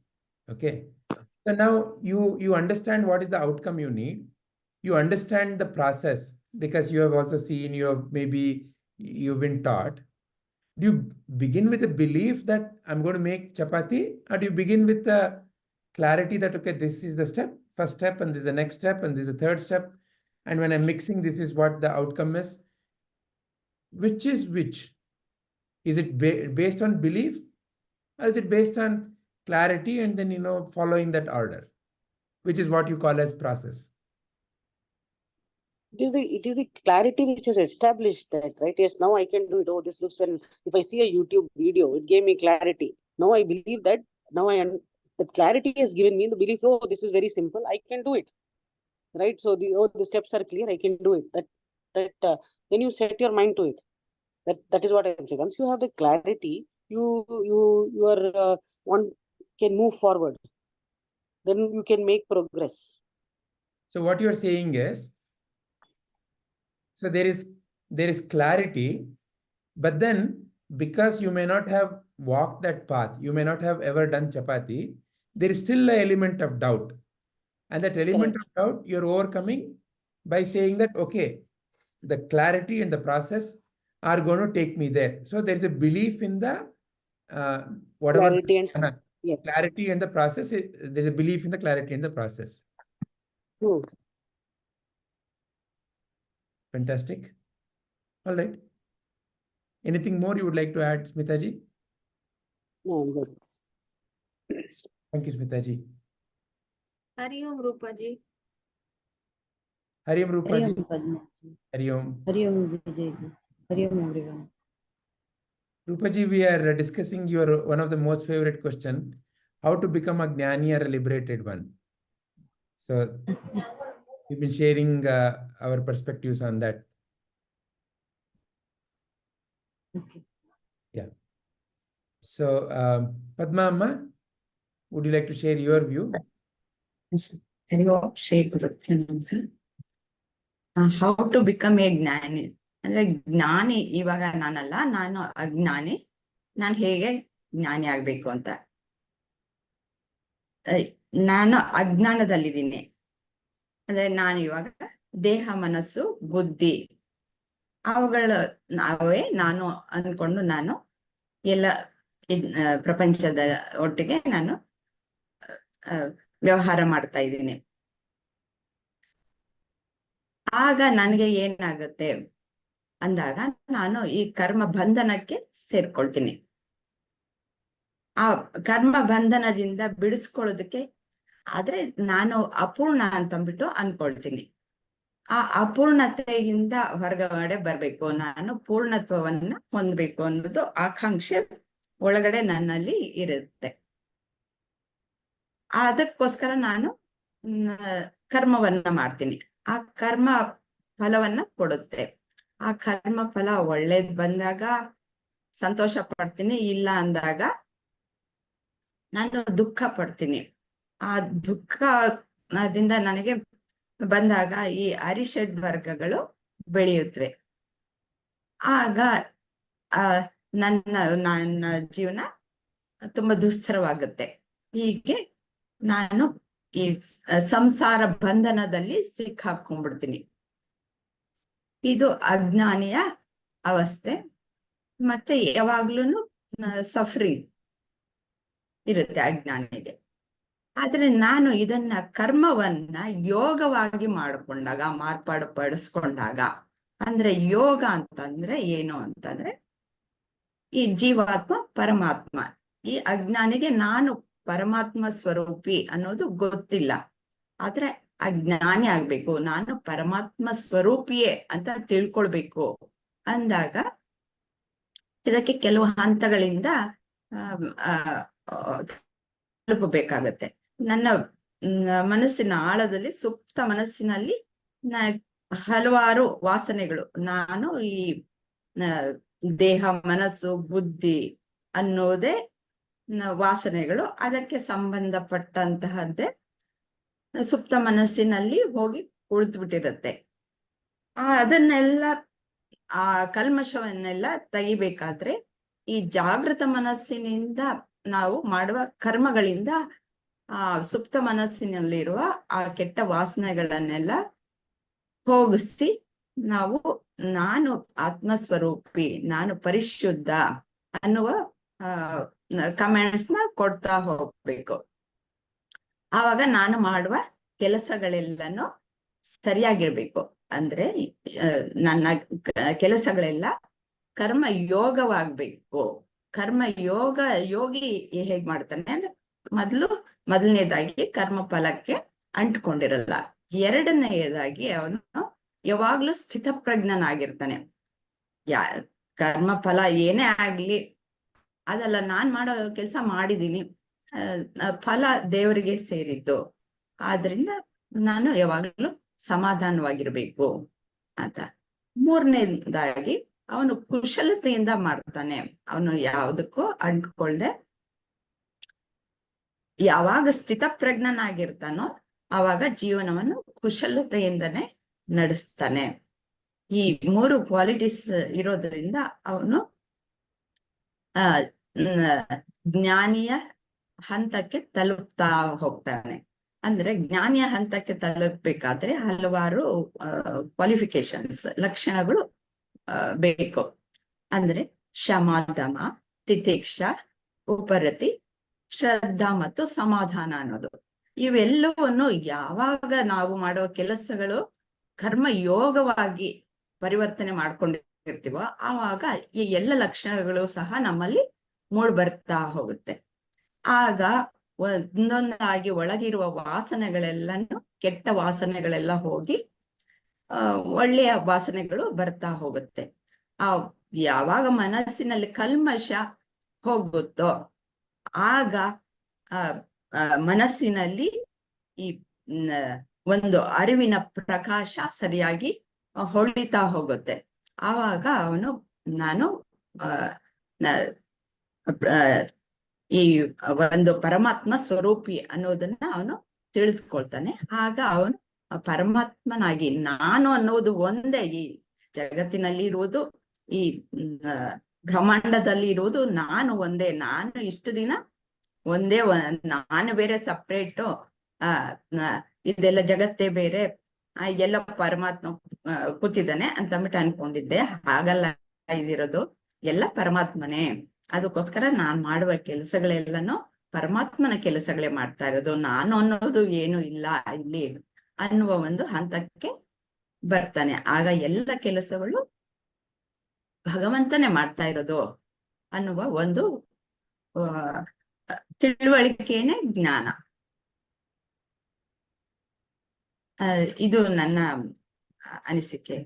okay? So now you understand what is the outcome you need. You understand the process because you have also seen, maybe you've been taught. Do you begin with a belief that I'm going to make chapati, or do you begin with the clarity that, okay, this is the first step, and this is the next step, and this is the third step, and when I'm mixing, this is what the outcome is? Which is which? Is it based on belief, or is it based on clarity and then, following that order, which is what you call as process? It is a clarity which has established that, right? Yes, now I can do it. Oh, this looks, and if I see a YouTube video, it gave me clarity. Now I believe that, now the clarity has given me the belief, oh, this is very simple, I can do it. Right? So the steps are clear, I can do it. Then you set your mind to it. That is what I'm saying. Once you have the clarity, you are one can move forward. Then you can make progress. So what you're saying is, so there is clarity, but then because you may not have walked that path, you may not have ever done chapati, there is still an element of doubt. And that element of doubt you're overcoming by saying that, okay, the clarity and the process are going to take me there. So there's a belief in the whatever clarity and yes. Clarity and the process. There's a belief in the clarity and the process. Fantastic. All right. Anything more you would like to add, Smitaji? No, I'm good. Thank you, Smitaji. Hari Om, Rupaji. Hari Om, Rupaji. Hari Om, Hari Om. Hari Om, Vijayji. Hari Om, everyone. Rupaji, we are discussing your one of the most favorite question, how to become a Jnani or a liberated one. So we've been sharing our perspectives on that. Okay. Yeah. So Padma Amma, would you like to share your view? Yes. Hari Om, Shri Gurubhyo Namaha. How to become a Jnani? ಅಂದ್ರೆ ಜ್ಞಾನಿ ಇವಾಗ ನಾನಲ್ಲ, ನಾನು ಅಜ್ಞಾನಿ. ನಾನು ಹೇಗೆ ಜ್ಞಾನಿ ಆಗ್ಬೇಕು ಅಂತ, ನಾನು ಅಜ್ಞಾನದಲ್ಲಿದ್ದೀನಿ. ಅಂದ್ರೆ ನಾನು ಇವಾಗ ದೇಹ, ಮನಸ್ಸು, ಬುದ್ಧಿ ನಾವೇ ನಾನು ಅನ್ಕೊಂಡು ನಾನು ಎಲ್ಲ ಪ್ರಪಂಚದ ಒಟ್ಟಿಗೆ ನಾನು ವ್ಯವಹಾರ ಮಾಡ್ತಾ ಇದ್ದೀನಿ. ಆಗ ನನಗೆ ಏನಾಗುತ್ತೆ ಅಂದಾಗ ನಾನು ಈ ಕರ್ಮ ಬಂಧನಕ್ಕೆ ಸೇರ್ಕೊಳ್ತೀನಿ. ಆ ಕರ್ಮ ಬಂಧನದಿಂದ ಬಿಡಿಸ್ಕೊಳ್ಳೋದಕ್ಕೆ ಆದ್ರೆ ನಾನು ಅಪೂರ್ಣ ಅಂತಂದ್ಬಿಟ್ಟು ಅನ್ಕೊಳ್ತೀನಿ. ಆ ಅಪೂರ್ಣತೆಯಿಂದ ಹೊರಗಡೆ ಬರ್ಬೇಕು, ನಾನು ಪೂರ್ಣತ್ವವನ್ನ ಹೊಂದ್ಬೇಕು ಅನ್ನೋದು ಆಕಾಂಕ್ಷೆ ಒಳಗಡೆ ನನ್ನಲ್ಲಿ ಇರುತ್ತೆ. ಅದಕ್ಕೋಸ್ಕರ ನಾನು ಕರ್ಮವನ್ನ ಮಾಡ್ತೀನಿ. ಆ ಕರ್ಮ ಫಲವನ್ನ ಕೊಡುತ್ತೆ. ಆ ಕರ್ಮ ಫಲ ಒಳ್ಳೇದ್ ಬಂದಾಗ ಸಂತೋಷ ಪಡ್ತೀನಿ, ಇಲ್ಲ ಅಂದಾಗ ನಾನು ದುಃಖ ಪಡ್ತೀನಿ. ಆ ದುಃಖದಿಂದ ನನಗೆ ಬಂದಾಗ ಈ ಅರಿಷಡ್ ವರ್ಗಗಳು ಬೆಳೆಯುತ್ತವೆ. ಆಗ ನನ್ನ ಜೀವನ ತುಂಬಾ ದುಸ್ತರವಾಗುತ್ತೆ. ಹೀಗೆ ನಾನು ಈ ಸಂಸಾರ ಬಂಧನದಲ್ಲಿ ಸಿಕ್ಕಾಕೊಂಡ್ಬಿಡ್ತೀನಿ. ಇದು ಅಜ್ಞಾನಿಯ ಅವಸ್ಥೆ. ಮತ್ತೆ ಯಾವಾಗ್ಲೂ ಸಫರಿಂಗ್ ಇರುತ್ತೆ ಅಜ್ಞಾನಿಗೆ. ಆದ್ರೆ ನಾನು ಇದನ್ನ ಕರ್ಮವನ್ನ ಯೋಗವಾಗಿ ಮಾಡಿಕೊಂಡಾಗ, ಮಾರ್ಪಾಡುಪಡಿಸ್ಕೊಂಡಾಗ, ಅಂದ್ರೆ ಯೋಗ ಅಂತಂದ್ರೆ ಏನು ಅಂತಂದ್ರೆ ಈ ಜೀವಾತ್ಮ ಪರಮಾತ್ಮ. ಈ ಅಜ್ಞಾನಿಗೆ ನಾನು ಪರಮಾತ್ಮ ಸ್ವರೂಪಿ ಅನ್ನೋದು ಗೊತ್ತಿಲ್ಲ. ಆದ್ರೆ ಅಜ್ಞಾನಿ ಆಗ್ಬೇಕು, ನಾನು ಪರಮಾತ್ಮ ಸ್ವರೂಪಿಯೇ ಅಂತ ತಿಳ್ಕೊಳ್ಬೇಕು ಅಂದಾಗ ಇದಕ್ಕೆ ಕೆಲವು ಹಂತಗಳಿಂದ ತಲುಪಬೇಕಾಗತ್ತೆ. ನನ್ನ ಮನಸ್ಸಿನ ಆಳದಲ್ಲಿ, ಸುಪ್ತ ಮನಸ್ಸಿನಲ್ಲಿ ಹಲವಾರು ವಾಸನೆಗಳು, ನಾನು ಈ ದೇಹ, ಮನಸ್ಸು, ಬುದ್ಧಿ ಅನ್ನೋದೇ ವಾಸನೆಗಳು, ಅದಕ್ಕೆ ಸಂಬಂಧಪಟ್ಟಂತಹದ್ದೇ ಸುಪ್ತ ಮನಸ್ಸಿನಲ್ಲಿ ಹೋಗಿ ಉಳಿದ್ಬಿಟ್ಟಿರುತ್ತೆ. ಅದನ್ನೆಲ್ಲ, ಆ ಕಲ್ಮಶವನ್ನೆಲ್ಲ ತೆಗಿಬೇಕಾದ್ರೆ ಈ ಜಾಗೃತ ಮನಸ್ಸಿನಿಂದ ನಾವು ಮಾಡುವ ಕರ್ಮಗಳಿಂದ ಆ ಸುಪ್ತ ಮನಸ್ಸಿನಲ್ಲಿರುವ ಆ ಕೆಟ್ಟ ವಾಸನೆಗಳನ್ನೆಲ್ಲ ಹೋಗಿಸಿ ನಾವು ನಾನು ಆತ್ಮಸ್ವರೂಪಿ, ನಾನು ಪರಿಶುದ್ಧ ಅನ್ನುವ ಕಮೆಂಟ್ಸ್ ನ ಕೊಡ್ತಾ ಹೋಗ್ಬೇಕು. ಆವಾಗ ನಾನು ಮಾಡುವ ಕೆಲಸಗಳೆಲ್ಲನೂ ಸರಿಯಾಗಿರ್ಬೇಕು. ಅಂದ್ರೆ ನನ್ನ ಕೆಲಸಗಳೆಲ್ಲ ಕರ್ಮ ಯೋಗವಾಗ್ಬೇಕು. ಯೋಗಿ ಹೇಗ್ ಮಾಡ್ತಾನೆ ಅಂದ್ರೆ ಮೊದಲನೇದಾಗಿ ಕರ್ಮ ಫಲಕ್ಕೆ ಅಂಟ್ಕೊಂಡಿರಲ್ಲ. ಎರಡನೆಯದಾಗಿ ಅವನು ಯಾವಾಗ್ಲೂ ಸ್ಥಿತಪ್ರಜ್ಞನಾಗಿರ್ತಾನೆ. ಕರ್ಮ ಫಲ ಏನೇ ಆಗ್ಲಿ, ಅದಲ್ಲ ನಾನ್ ಮಾಡೋ ಕೆಲಸ ಮಾಡಿದೀನಿ, ಫಲ ದೇವರಿಗೆ ಸೇರಿದ್ದು, ಆದ್ರಿಂದ ನಾನು ಯಾವಾಗ್ಲೂ ಸಮಾಧಾನವಾಗಿರ್ಬೇಕು ಅಂತ. ಮೂರನೇದಾಗಿ ಅವನು ಕುಶಲತೆಯಿಂದ ಮಾಡ್ತಾನೆ. ಅವನು ಯಾವುದಕ್ಕೂ ಅಂಟ್ಕೊಳ್ದೆ ಯಾವಾಗ ಸ್ಥಿತಪ್ರಜ್ಞನಾಗಿರ್ತಾನೋ ಆವಾಗ ಜೀವನವನ್ನು ಕುಶಲತೆಯಿಂದನೇ ನಡೆಸ್ತಾನೆ. ಈ 3 ಕ್ವಾಲಿಟೀಸ್ ಇರೋದ್ರಿಂದ ಅವನು ಜ್ಞಾನಿಯ ಹಂತಕ್ಕೆ ತಲುಪ್ತಾ ಹೋಗ್ತಾನೆ. ಅಂದ್ರೆ ಜ್ಞಾನಿಯ ಹಂತಕ್ಕೆ ತಲುಪಬೇಕಾದ್ರೆ ಹಲವಾರು ಕ್ವಾಲಿಫಿಕೇಶನ್ಸ್, ಲಕ್ಷಣಗಳು ಬೇಕು. ಅಂದ್ರೆ ಶಮ, ದಮ, ತಿತಿಕ್ಷ, ಉಪರತಿ, ಶ್ರದ್ಧಾ ಮತ್ತು ಸಮಾಧಾನ ಅನ್ನೋದು. ಇವೆಲ್ಲವನ್ನು ಯಾವಾಗ ನಾವು ಮಾಡೋ ಕೆಲಸಗಳು ಕರ್ಮ ಯೋಗವಾಗಿ ಪರಿವರ್ತನೆ ಮಾಡ್ಕೊಂಡಿರ್ತೀವೋ ಆವಾಗ ಈ ಎಲ್ಲ ಲಕ್ಷಣಗಳು ಸಹ ನಮ್ಮಲ್ಲಿ ಮೂಡ್ ಬರ್ತಾ ಹೋಗುತ್ತೆ. ಆಗ ಒಂದೊಂದಾಗಿ ಒಳಗಿರುವ ವಾಸನೆಗಳೆಲ್ಲನೂ, ಕೆಟ್ಟ ವಾಸನೆಗಳೆಲ್ಲ ಹೋಗಿ ಒಳ್ಳೆಯ ವಾಸನೆಗಳು ಬರ್ತಾ ಹೋಗುತ್ತೆ. ಯಾವಾಗ ಮನಸ್ಸಿನಲ್ಲಿ ಕಲ್ಮಶ ಹೋಗುತ್ತೋ ಆಗ ಮನಸ್ಸಿನಲ್ಲಿ ಈ ಒಂದು ಅರಿವಿನ ಪ್ರಕಾಶ ಸರಿಯಾಗಿ ಹೊಳಿತಾ ಹೋಗುತ್ತೆ. ಆವಾಗ ಅವನು ನಾನು ಈ ಒಂದು ಪರಮಾತ್ಮ ಸ್ವರೂಪಿ ಅನ್ನೋದನ್ನ ಅವನು ತಿಳಿದುಕೊಳ್ತಾನೆ. ಆಗ ಅವನು ಪರಮಾತ್ಮನಾಗಿ, ನಾನು ಅನ್ನೋದು ಒಂದೇ, ಈ ಜಗತ್ತಿನಲ್ಲಿ ಇರುವುದು, ಈ ಬ್ರಹ್ಮಾಂಡದಲ್ಲಿ ಇರುವುದು ನಾನು ಒಂದೇ, ನಾನು ಇಷ್ಟು ದಿನ ಒಂದೇ, ನಾನು ಬೇರೆ ಸಪ್ರೇಟು, ಇದೆಲ್ಲ ಜಗತ್ತೇ ಬೇರೆ, ಎಲ್ಲ ಪರಮಾತ್ಮ ಕೂತಿದ್ದಾನೆ ಅಂತಂದ್ಬಿಟ್ಟು ಅನ್ಕೊಂಡಿದ್ದೆ. ಹಾಗಲ್ಲ ಇದಿರೋದು, ಎಲ್ಲ ಪರಮಾತ್ಮನೇ. ಅದಕ್ಕೋಸ್ಕರ ನಾನ್ ಮಾಡುವ ಕೆಲಸಗಳೆಲ್ಲನೂ ಪರಮಾತ್ಮನ ಕೆಲಸಗಳೇ ಮಾಡ್ತಾ ಇರೋದು, ನಾನು ಅನ್ನೋದು ಏನು ಇಲ್ಲ ಇಲ್ಲಿ ಅನ್ನುವ ಒಂದು ಹಂತಕ್ಕೆ ಬರ್ತಾನೆ. ಆಗ ಎಲ್ಲ ಕೆಲಸಗಳು ಭಗವಂತನೇ ಮಾಡ್ತಾ ಇರೋದು ಅನ್ನುವ ಒಂದು ತಿಳುವಳಿಕೆನೇ ಜ್ಞಾನ. ಇದು ನನ್ನ ಅನಿಸಿಕೆ,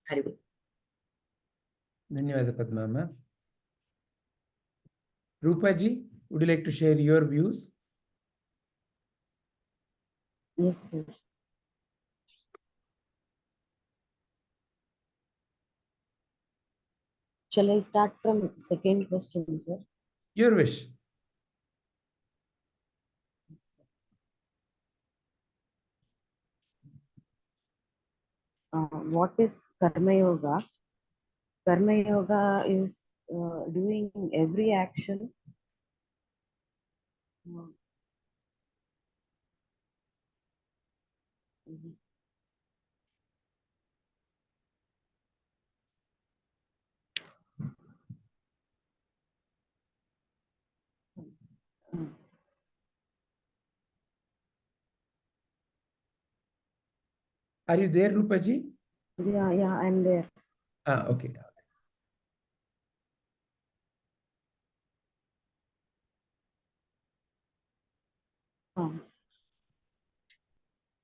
ಅರಿವು. ಧನ್ಯವಾದ Padmamma. Rupaji, would you like to share your views? Yes, sir. Shall I start from second question, sir? Your wish. Yes, sir. What is Karma Yoga? Karma Yoga is doing every action Are you there, Rupaji? Yeah, I'm there. Okay.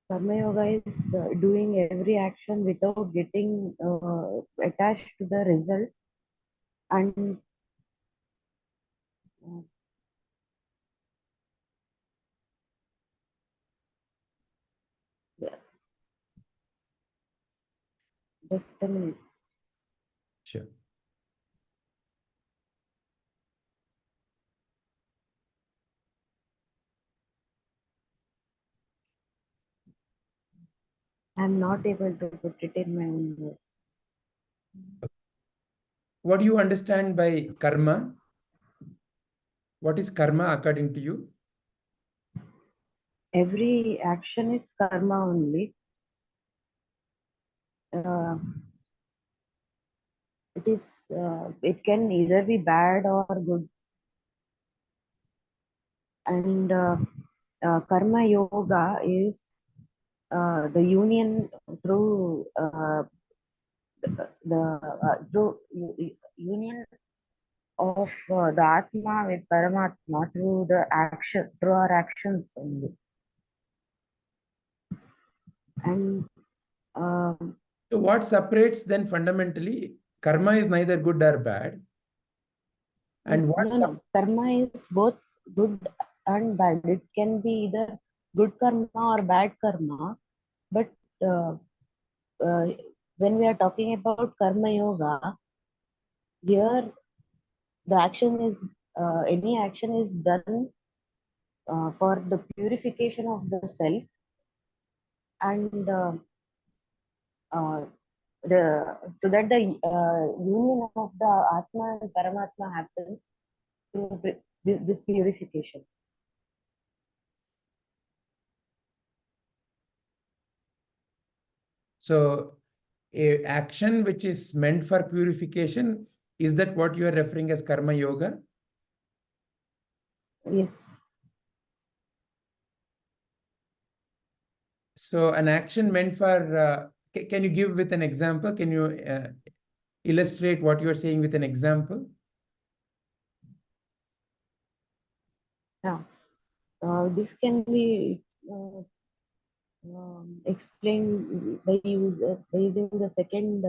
Karma Yoga is doing every action without getting attached to the result, and Just a minute. Sure. I'm not able to put it in my own words. What do you understand by karma? What is karma according to you? Every action is karma only. It can either be bad or good. And karma yoga is the union through union of the Atma with Paramatma through our actions only. And So what separates then fundamentally? Karma is neither good or bad. And what no, karma is both good and bad. It can be either good karma or bad karma. But when we are talking about karma yoga, here the action is any action is done for the purification of the self, and so that the union of the Atma and Paramatma happens through this purification. So a action which is meant for purification, is that what you are referring as karma yoga? Yes. So an action meant for, can you give with an example? Can you illustrate what you are saying with an example? Yeah. This can be explained by using the second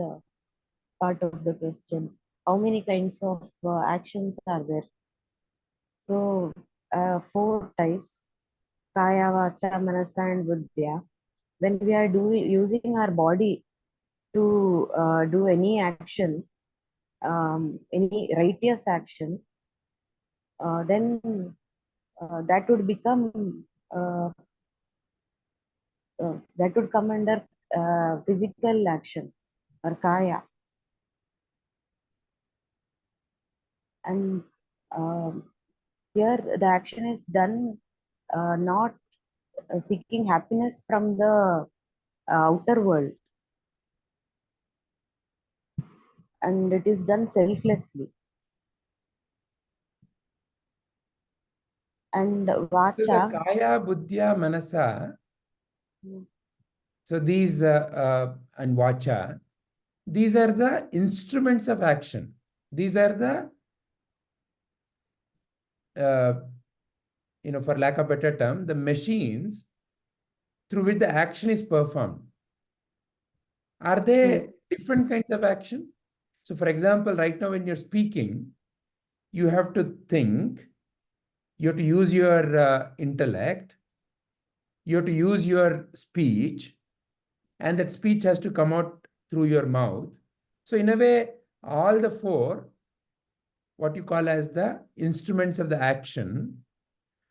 part of the question. How many kinds of actions are there? So, 4 types: Kaya, Vacha, Manasa, and Buddhya. When we are using our body to do any action, any righteous action, then that would become that would come under physical action or Kaya. And here the action is done not seeking happiness from the outer world, and it is done selflessly. And So the Vacha, Kaya, Buddhya, Manasa, so these and Vacha, these are the instruments of action. These are the for lack of a better term, the machines through which the action is performed. Are they different kinds of action? So for example, right now when you're speaking, you have to think, you have to use your intellect, you have to use your speech, and that speech has to come out through your mouth. So in a way, all the 4, what you call as the instruments of the action,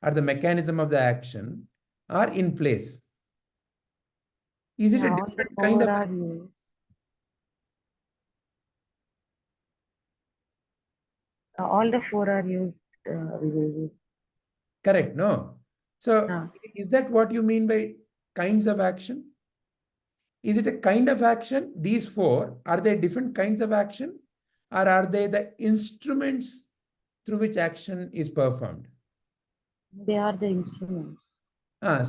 or the mechanism of the action, are in place. Is it a all the different 4 kind of are used. All the 4 are used. Vijay. correct? No. So Ah. is that what you mean by kinds of action? Is it a kind of action? These 4, are they different kinds of action? Or are they the instruments through which action is performed? They are the instruments.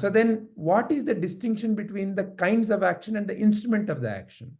So then what is the distinction between the kinds of action and the instrument of the action?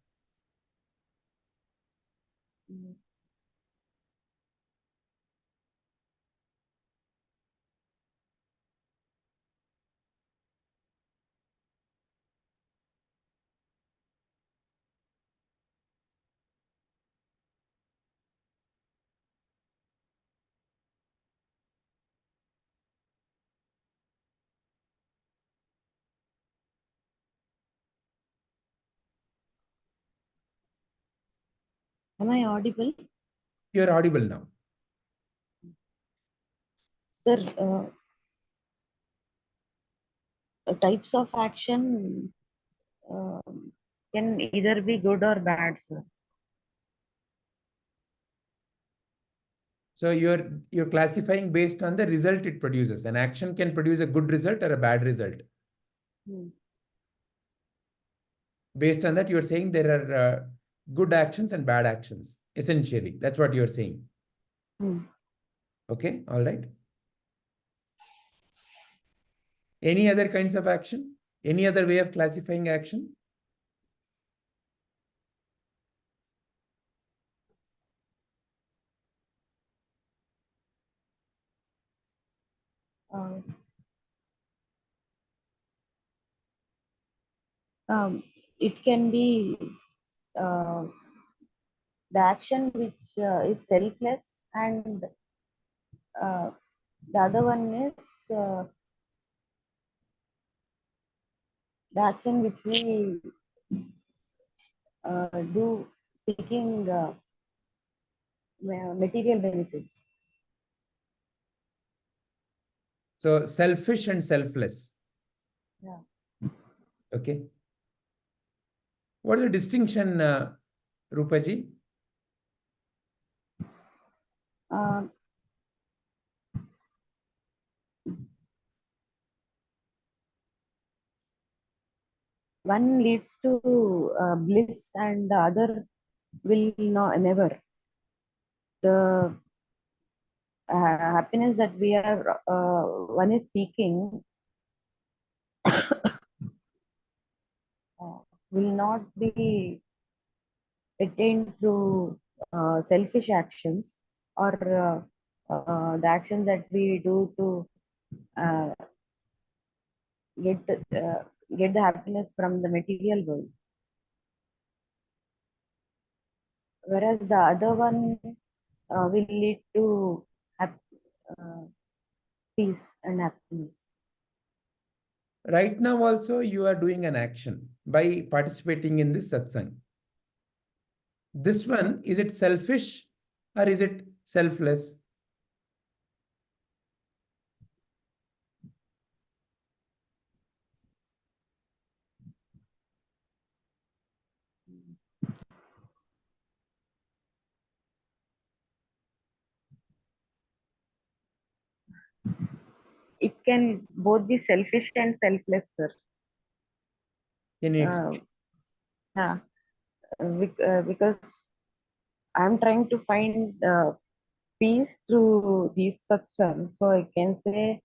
Am I audible? You're audible now. Sir, types of action can either be good or bad, sir. So you're classifying based on the result it produces. An action can produce a good result or a bad result. Based on that, you're saying there are good actions and bad actions. Essentially, that's what you're saying. Okay, all right. Any other kinds of action? Any other way of classifying action? It can be the action which is selfless, and the other one is the action which we do seeking material benefits. So selfish and selfless. Yeah. Okay. What is the distinction, Rupaji? One leads to bliss and the other will not, never. The happiness that we are one is seeking will not be attained through selfish actions or the actions that we do to get the happiness from the material world. Whereas the other one will lead to peace and happiness. Right now also you are doing an action by participating in this satsang. This one, is it selfish or is it selfless? It can both be selfish and selfless, sir. Can you explain? Yeah, because I'm trying to find peace through these satsangs, so I can say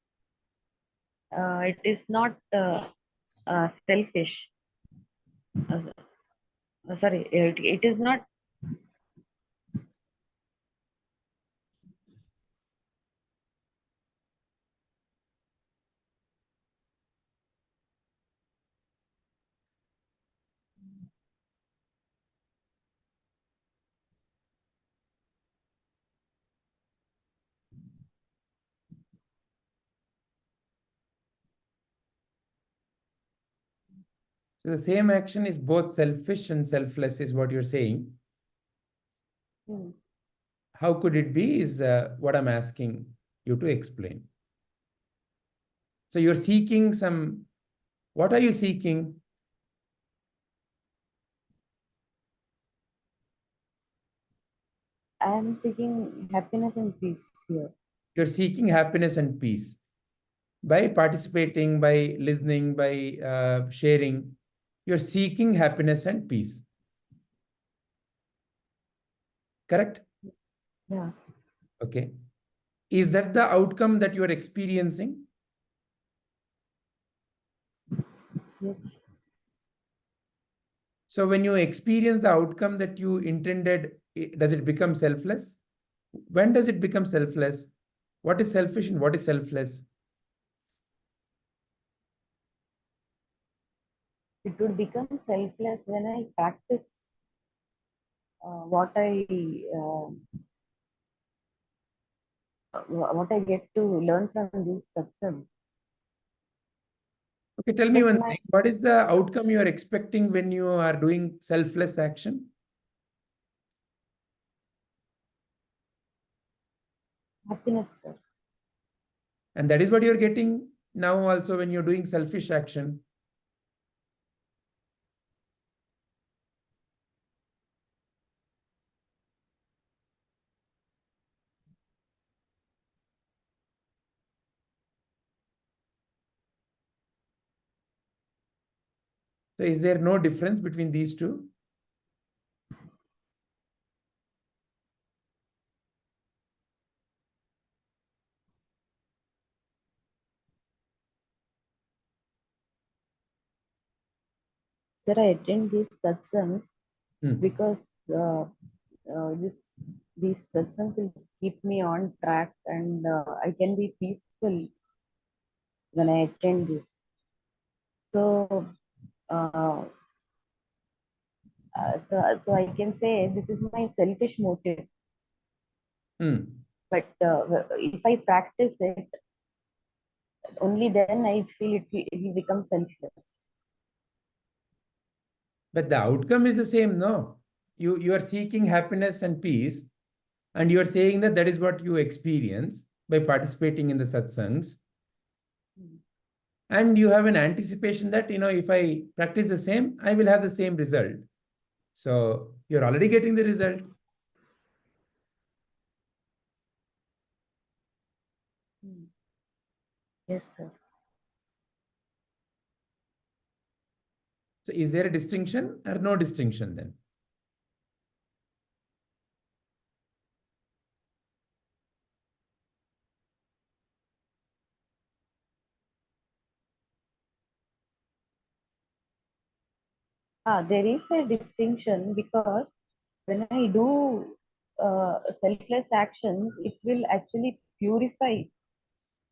it is not selfish. Sorry, it is not. So the same action is both selfish and selfless is what you're saying. How could it be is what I'm asking you to explain. So you're seeking some, what are you seeking? I am seeking happiness and peace here. You're seeking happiness and peace by participating, by listening, by sharing. You're seeking happiness and peace. Correct? Yeah. Okay. Is that the outcome that you are experiencing? Yes. So when you experience the outcome that you intended, does it become selfless? When does it become selfless? What is selfish and what is selfless? It would become selfless when I practice what I get to learn from this satsang. Okay, tell me one thing. What is the outcome you are expecting when you are doing selfless action? Happiness, sir. And that is what you're getting now also when you're doing selfish action. So is there no difference between these two? Sir, I attend these satsangs because these satsangs will keep me on track, and I can be peaceful when I attend this. So, so I can say this is my selfish motive. But if I practice it, only then I feel it will become selfless. But the outcome is the same, no? You are seeking happiness and peace, and you are saying that that is what you experience by participating in the satsangs. And you have an anticipation that, if I practice the same, I will have the same result. So you're already getting the result. Yes, sir. So is there a distinction or no distinction then? There is a distinction because when I do selfless actions, it will actually purify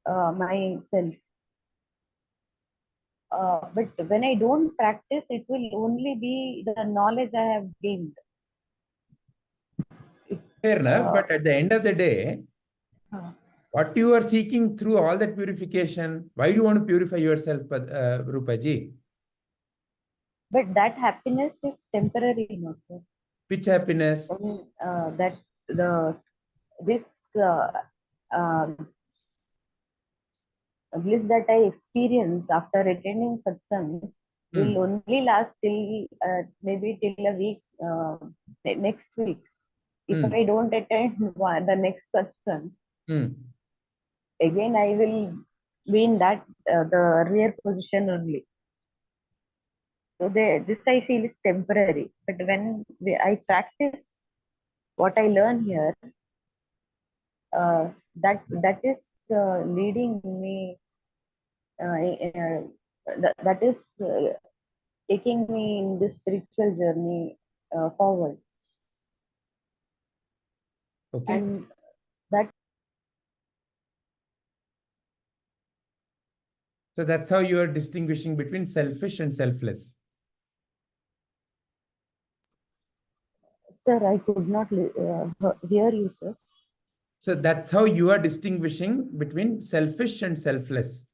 myself. But when I don't practice, it will only be the knowledge I have gained. Fair enough, but at the end of the day, what you are seeking through all that purification, why do you want to purify yourself, Rupaji? But that happiness is temporary, no, sir. Which happiness? That this bliss that I experience after attending satsangs will only last till maybe till a week, next week. If I don't attend the next satsang, again I will be in that the rear position only. So this I feel is temporary. But when I practice what I learn here, that is leading me. That is taking me in this spiritual journey forward. Okay. And that. So that's how you are distinguishing between selfish and selfless. Sir, I could not hear you, sir. So that's how you are distinguishing between selfish and selfless.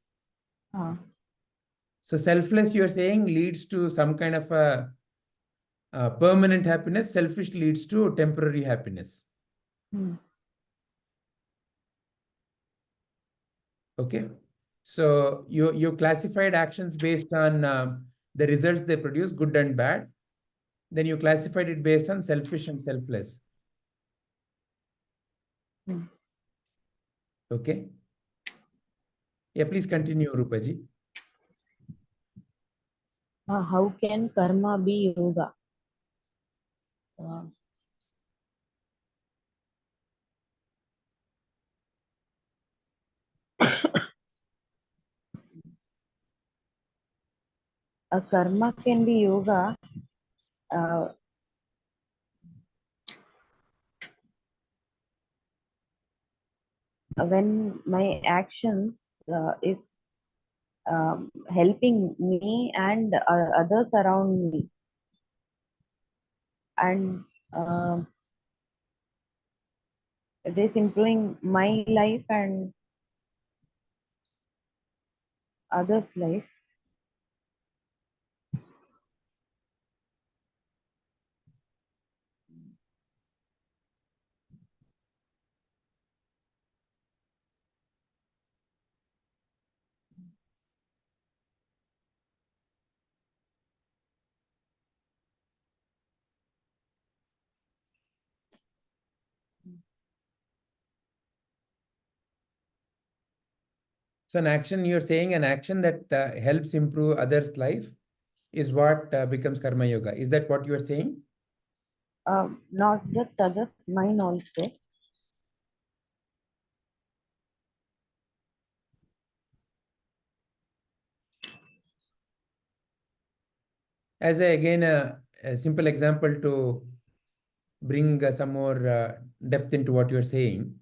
So selfless, you're saying, leads to some kind of a permanent happiness. Selfish leads to temporary happiness. Okay. So you classified actions based on the results they produce, good and bad. Then you classified it based on selfish and selfless. Okay. Yeah, please continue, Rupaji. How can karma be yoga? A karma can be yoga when my actions is helping me and others around me, and it is improving my life and others' life. So an action, you're saying an action that helps improve others' life is what becomes karma yoga. Is that what you are saying? Not just others, mine also. As again a simple example to bring some more depth into what you're saying,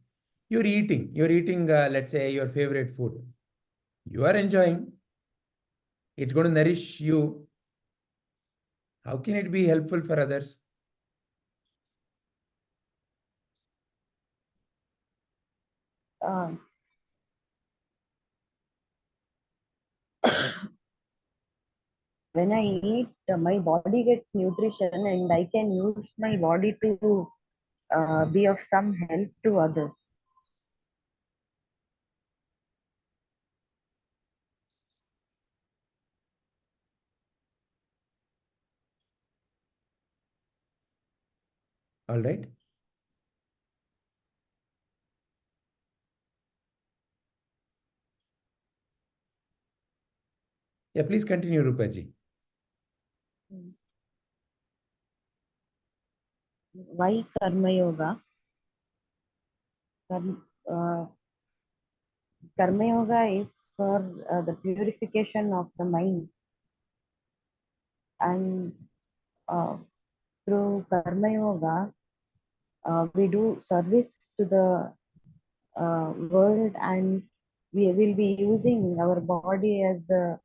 you're eating, let's say, your favorite food. You are enjoying. It's going to nourish you. How can it be helpful for others? When I eat, my body gets nutrition and I can use my body to be of some help to others. All right. Yeah, please continue, Rupaji. Why Karma Yoga? Karma Yoga is for the purification of the mind, and through Karma Yoga, we do service to the world, and we will be using our body as the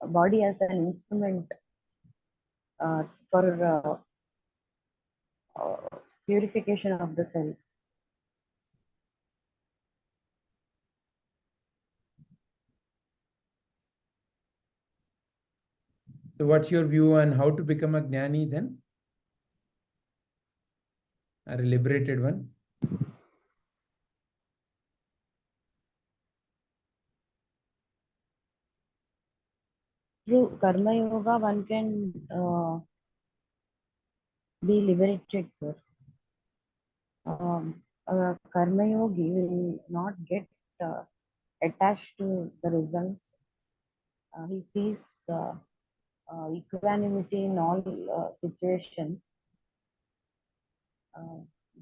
body as an instrument for purification of the self. So what's your view on how to become a Jnani then? Or a liberated one? Through Karma Yoga, one can be liberated, sir. A Karma Yogi will not get attached to the results. He sees equanimity in all situations.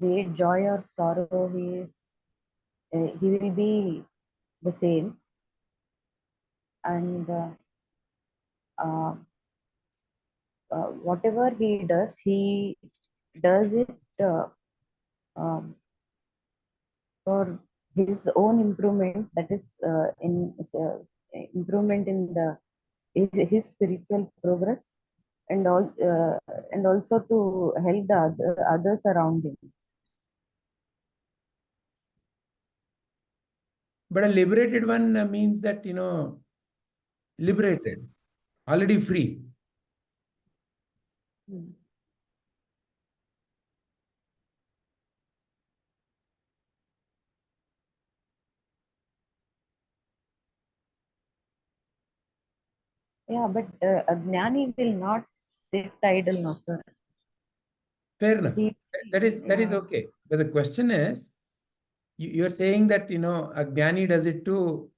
Be it joy or sorrow, he will be the same. And whatever he does it for his own improvement, that is improvement in his spiritual progress, and also to help the others around him. But a liberated one means that, liberated, already free. Yeah, but a Jnani will not sit idle, no, sir. Fair enough. That is Yeah. okay. But the question is, you're saying that, a Jnani does it to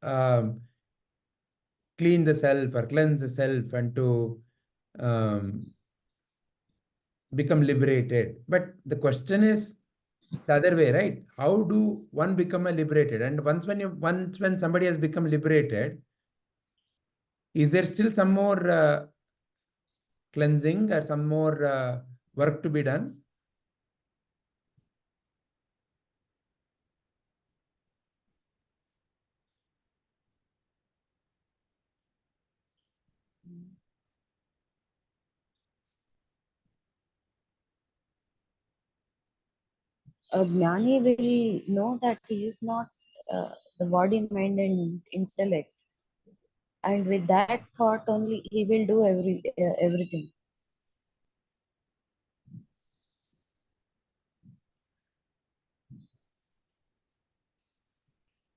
clean the self or cleanse the self and to become liberated. But the question is the other way, right? How do one become a liberated? And once when somebody has become liberated, is there still some more cleansing or some more work to be done? A Jnani will know that he is not the body, mind, and intellect, and with that thought only he will do everything.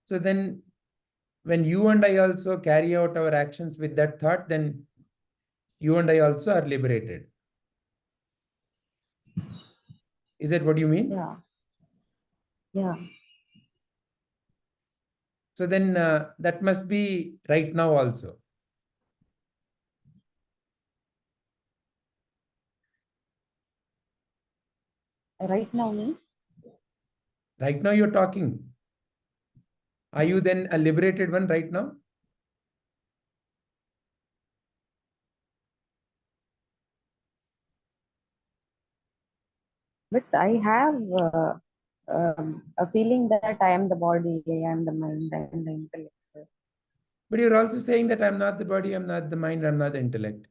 So then, when you and I also carry out our actions with that thought, then you and I also are liberated. Is that what you mean? Yeah. Yeah. So then that must be right now also. Right now means? Right now you're talking. Are you then a liberated one right now? But I have a feeling that I am the body, I am the mind, I am the intellect. Sir. But you're also saying that I'm not the body, I'm not the mind, I'm not the intellect.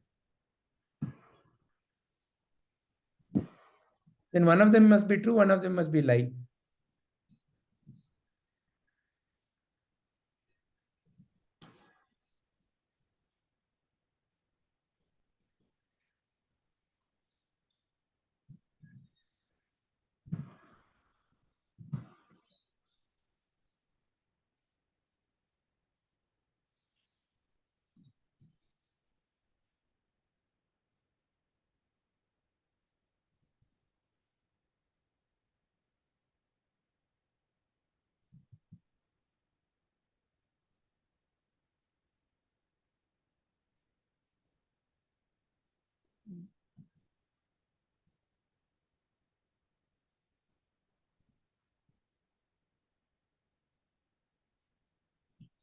Then one of them must be true, one of them must be lie.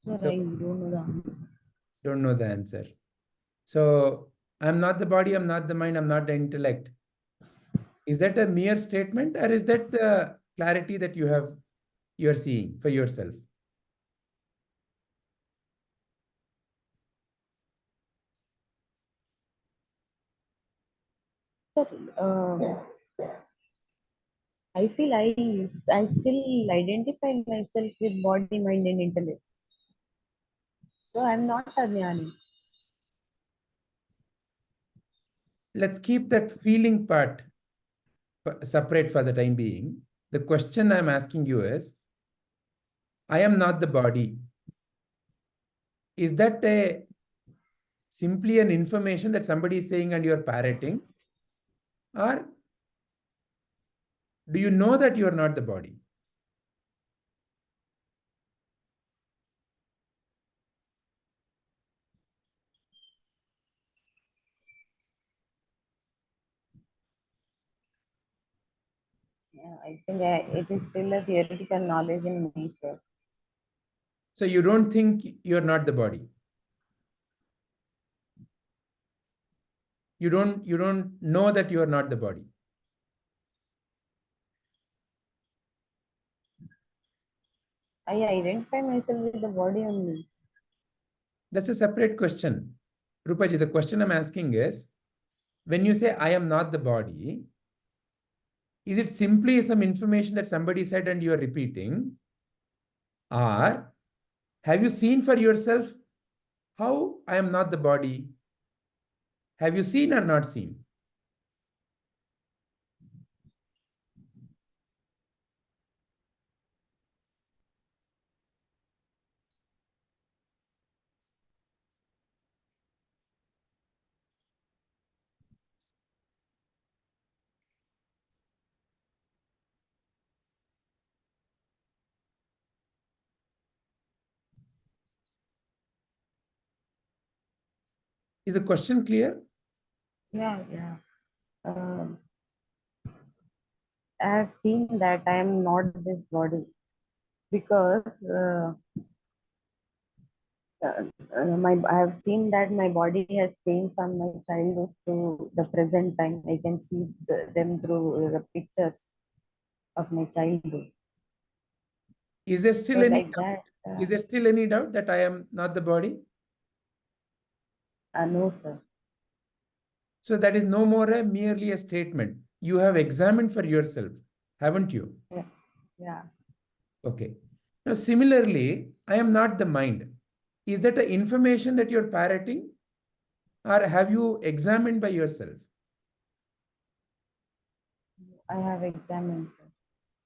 Sir, So I don't know the answer. don't know the answer. So I'm not the body, I'm not the mind, I'm not the intellect. Is that a mere statement, or is that the clarity that you're seeing for yourself? Sir, I feel I still identify myself with body, mind, and intellect. So I'm not a Jnani. Let's keep that feeling part separate for the time being. The question I'm asking you is, I am not the body. Is that simply an information that somebody is saying and you're parroting? Or do you know that you are not the body? Yeah, I think it is still a theoretical knowledge in me, sir. So you don't think you're not the body. You don't know that you are not the body. I identify myself with the body only. That's a separate question. Rupaji, the question I'm asking is, when you say I am not the body, is it simply some information that somebody said and you are repeating? Or have you seen for yourself how I am not the body? Have you seen or not seen? Is the question clear? Yeah, yeah. I have seen that I am not this body because I have seen that my body has changed from my childhood to the present time. I can see them through the pictures of my childhood. Is there So still any like doubt? that, Is there still any doubt that I am not the body? no, sir. So that is no more merely a statement. You have examined for yourself, haven't you? Yeah, yeah. Okay. Now, similarly, I am not the mind. Is that an information that you're parroting, or have you examined by yourself? I have examined, sir.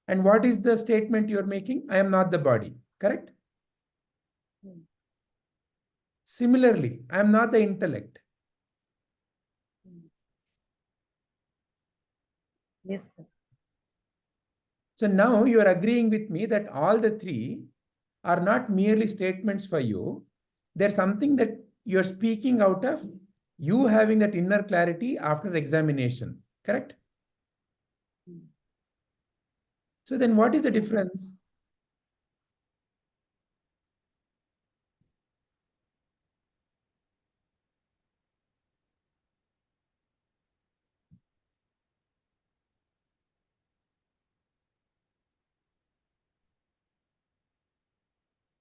And what is the statement you're making? I am not the body, correct? Hmm. Similarly, I am not the intellect. Yes, sir. So now you are agreeing with me that all the three are not merely statements for you. They're something that you're speaking out of you having that inner clarity after examination. Correct? So then what is the difference?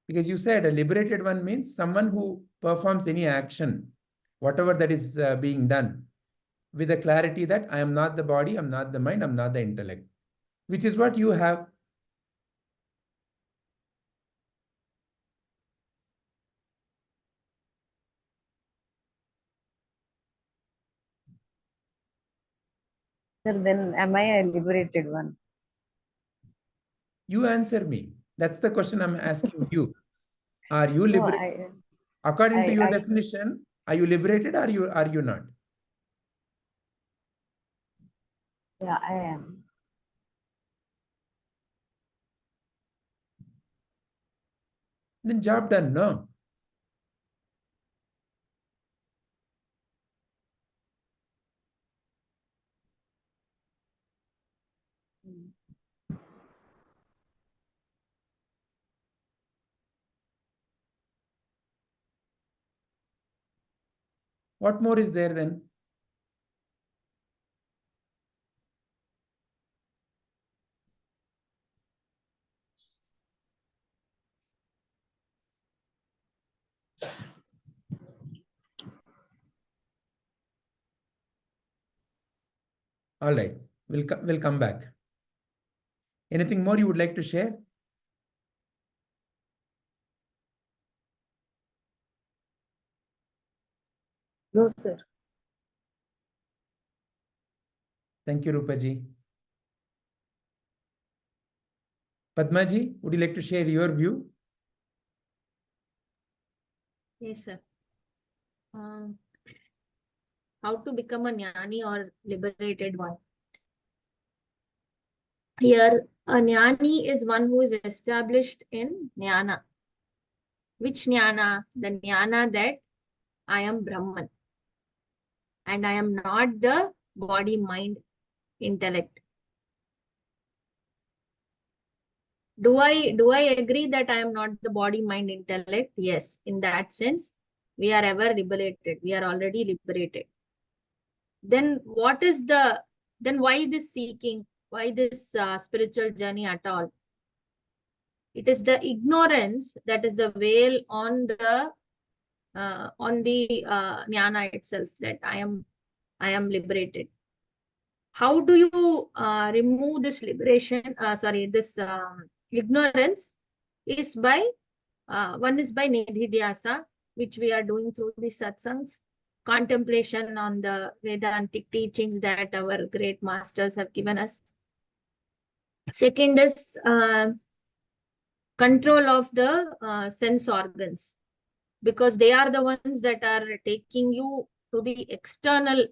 Because you said a liberated one means someone who performs any action, whatever that is being done, with the clarity that I am not the body, I'm not the mind, I'm not the intellect, which is what you have. Sir, then am I a liberated one? You answer me. That's the question I'm asking you. Are you No, liberated? According to your I definition, are you liberated or are you not? yeah, I am. Then job done, no? What more is there then? All right, we'll come back. Anything more you would like to share? No, sir. Thank you, Rupaji. Padmaji, would you like to share your view? Yes, sir. How to become a Jnani or liberated one? Here, a Jnani is one who is established in Jnana. Which Jnana? The Jnana that I am Brahman. And I am not the body, mind, intellect. Do I agree that I am not the body, mind, intellect? Yes. In that sense, we are ever liberated. We are already liberated. Then what is then why this seeking? Why this spiritual journey at all? It is the ignorance that is the veil on the jnana itself, that I am liberated. How do you remove this liberation? This ignorance is by one is by nididhyasa, which we are doing through the satsangs, contemplation on the Vedantic teachings that our great masters have given us. Second is control of the sense organs, because they are the ones that are taking you to the external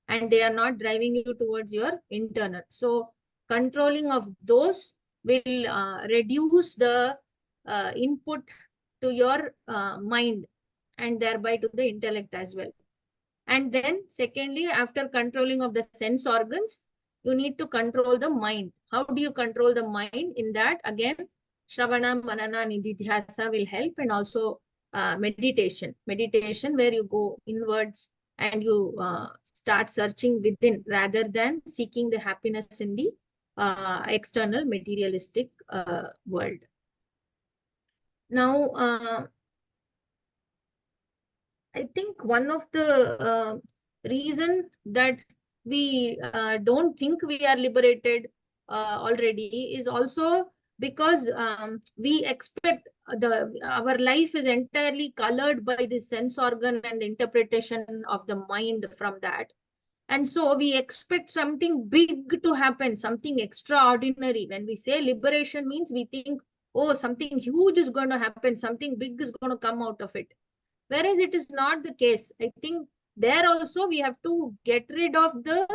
and they are not driving you towards your internal. So controlling of those will reduce the input to your mind and thereby to the intellect as well. And then secondly, after controlling of the sense organs, you need to control the mind. How do you control the mind? In that, again, Shravana, Manana, Nididhyasa will help, and also meditation. Meditation where you go inwards and you start searching within rather than seeking the happiness in the external materialistic world. Now, I think one of the reason that we don't think we are liberated already is also because we expect our life is entirely colored by the sense organ and interpretation of the mind from that. And so we expect something big to happen, something extraordinary. When we say liberation means we think, oh, something huge is going to happen, something big is going to come out of it. Whereas it is not the case. I think there also we have to get rid of the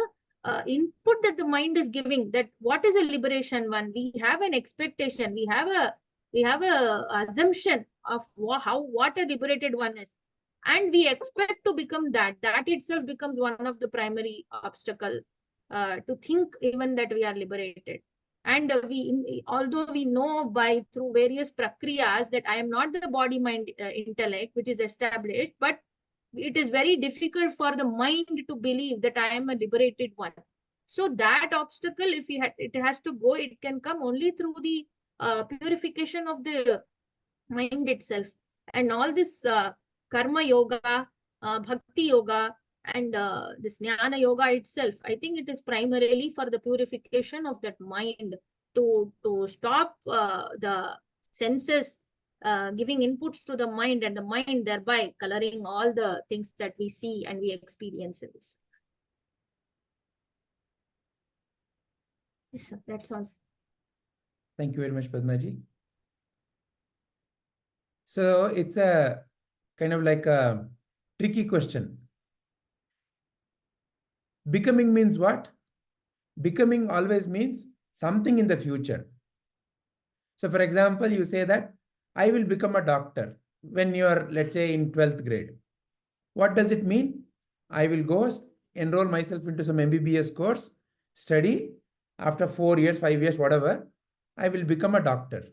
input that the mind is giving, that what is a liberation one? We have an expectation. We have We have a assumption of what a liberated one is, and we expect to become that. That itself becomes one of the primary obstacle to think even that we are liberated. And although we know by through various prakriyas that I am not the body mind intellect which is established, but it is very difficult for the mind to believe that I am a liberated one. So that obstacle, if it has to go, it can come only through the purification of the mind itself. And all this karma yoga, bhakti yoga, and this jnana yoga itself, I think it is primarily for the purification of that mind, to stop the senses giving inputs to the mind, and the mind thereby coloring all the things that we see and we experience in this. Yes, sir, that's all. Thank you very much, Padmaji. So it's a kind of like a tricky question. Becoming means what? Becoming always means something in the future. So for example, you say that I will become a doctor when you are, let's say, in 12th grade. What does it mean? I will go enroll myself into some MBBS course, study. After 4 years, 5 years, whatever, I will become a doctor.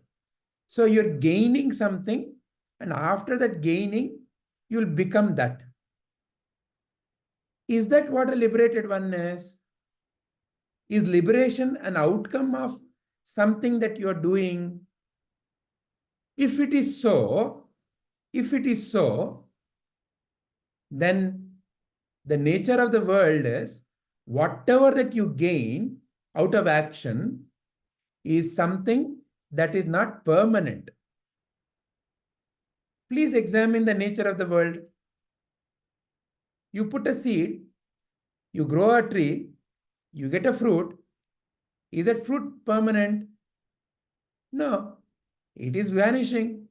So you're gaining something, and after that gaining, you'll become that. Is that what a liberated one is? Is liberation an outcome of something that you're doing? If it is so, then the nature of the world is whatever that you gain out of action is something that is not permanent. Please examine the nature of the world. You put a seed, you grow a tree, you get a fruit. Is that fruit permanent? No, it is vanishing.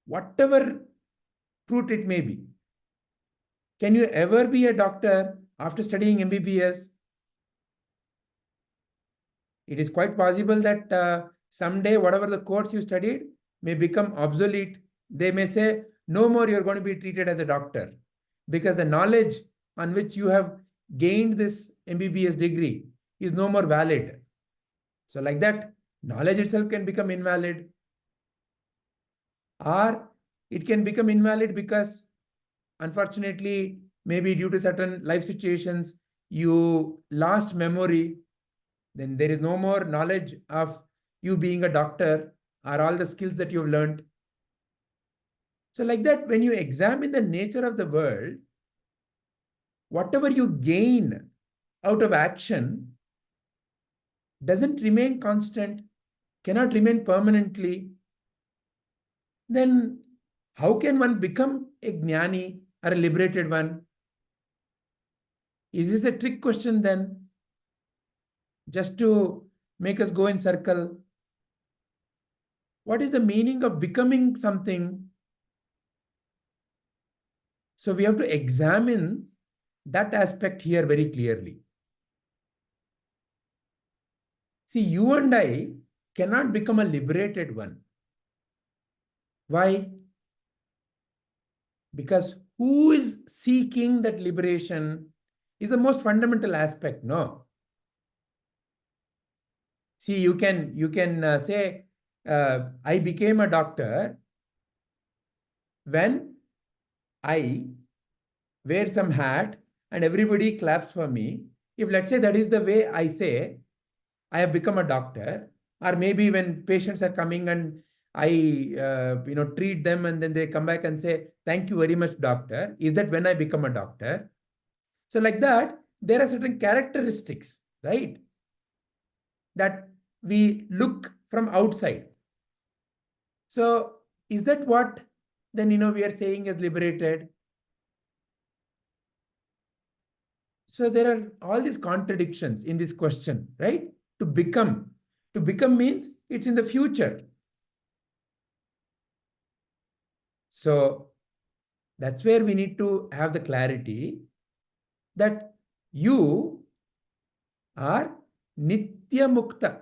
Whatever fruit it may be. Can you ever be a doctor after studying MBBS? It is quite possible that someday whatever the course you studied may become obsolete. They may say, no more you're going to be treated as a doctor, because the knowledge on which you have gained this MBBS degree is no more valid. So like that, knowledge itself can become invalid. Or it can become invalid because, unfortunately, maybe due to certain life situations, you lost memory. Then there is no more knowledge of you being a doctor or all the skills that you've learned. So like that, when you examine the nature of the world, whatever you gain out of action doesn't remain constant, cannot remain permanently. Then how can one become a jnani or a liberated one? Is this a trick question then? Just to make us go in circle? What is the meaning of becoming something? So we have to examine that aspect here very clearly. See, you and I cannot become a liberated one. Why? Because who is seeking that liberation is the most fundamental aspect, no? See, you can say, I became a doctor when I wear some hat and everybody claps for me. If let's say that is the way I say, I have become a doctor, or maybe when patients are coming and I treat them and then they come back and say, thank you very much, doctor. Is that when I become a doctor? So like that, there are certain characteristics, right, that we look from outside. So is that what then we are saying as liberated? So there are all these contradictions in this question, right? To become means it's in the future. So that's where we need to have the clarity that you are nitya mukta.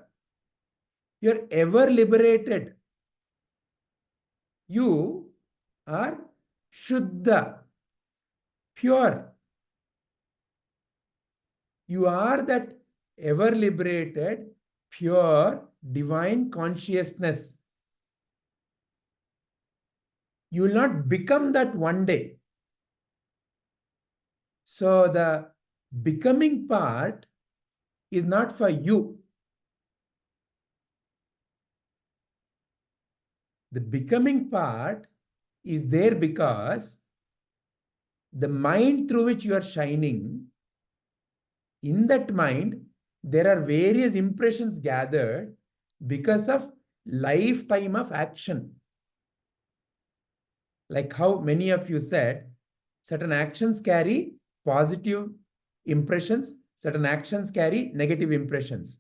You're ever liberated You are Shuddha, pure. You are that ever liberated, pure, divine consciousness. You will not become that one day. So the becoming part is not for you. The becoming part is there because the mind through which you are shining, in that mind, there are various impressions gathered because of lifetime of action. Like how many of you said, certain actions carry positive impressions, certain actions carry negative impressions.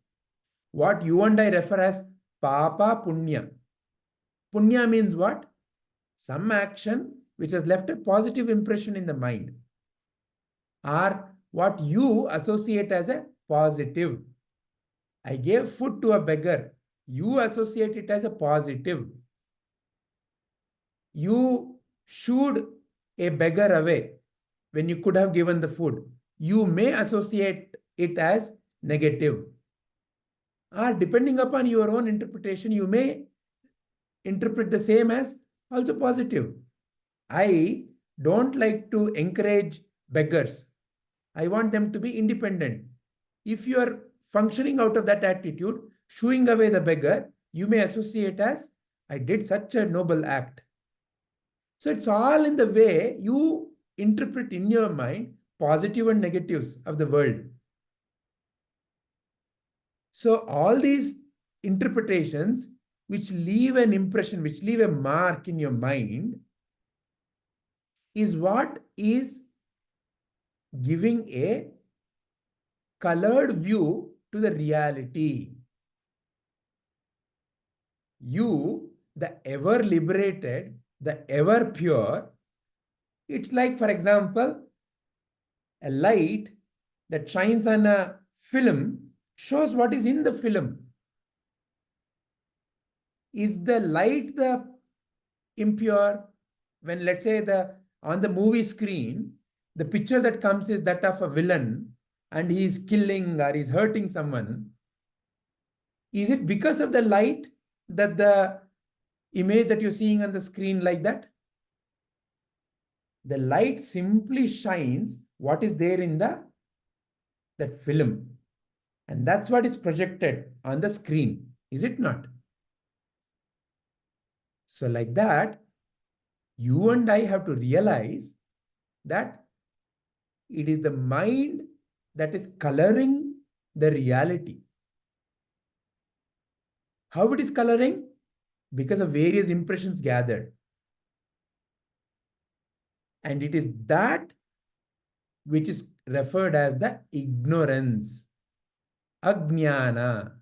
What you and I refer as Papa Punya. Punya means what? Some action which has left a positive impression in the mind, or what you associate as a positive. I gave food to a beggar. You associate it as a positive. You shooed a beggar away when you could have given the food. You may associate it as negative. Or depending upon your own interpretation, you may interpret the same as also positive. I don't like to encourage beggars. I want them to be independent. If you are functioning out of that attitude, shooing away the beggar, you may associate as, I did such a noble act. So it's all in the way you interpret in your mind positive and negatives of the world. So all these interpretations which leave an impression, which leave a mark in your mind, is what is giving a colored view to the reality. You, the ever liberated, the ever pure, it's like, for example, a light that shines on a film shows what is in the film. Is the light the impure? When, let's say, on the movie screen, the picture that comes is that of a villain and he is killing or is hurting someone. Is it because of the light that the image that you're seeing on the screen like that? The light simply shines what is there in that film. And that's what is projected on the screen, is it not? So like that, you and I have to realize that it is the mind that is coloring the reality. How it is coloring? Because of various impressions gathered. And it is that which is referred as the ignorance. Ajnana.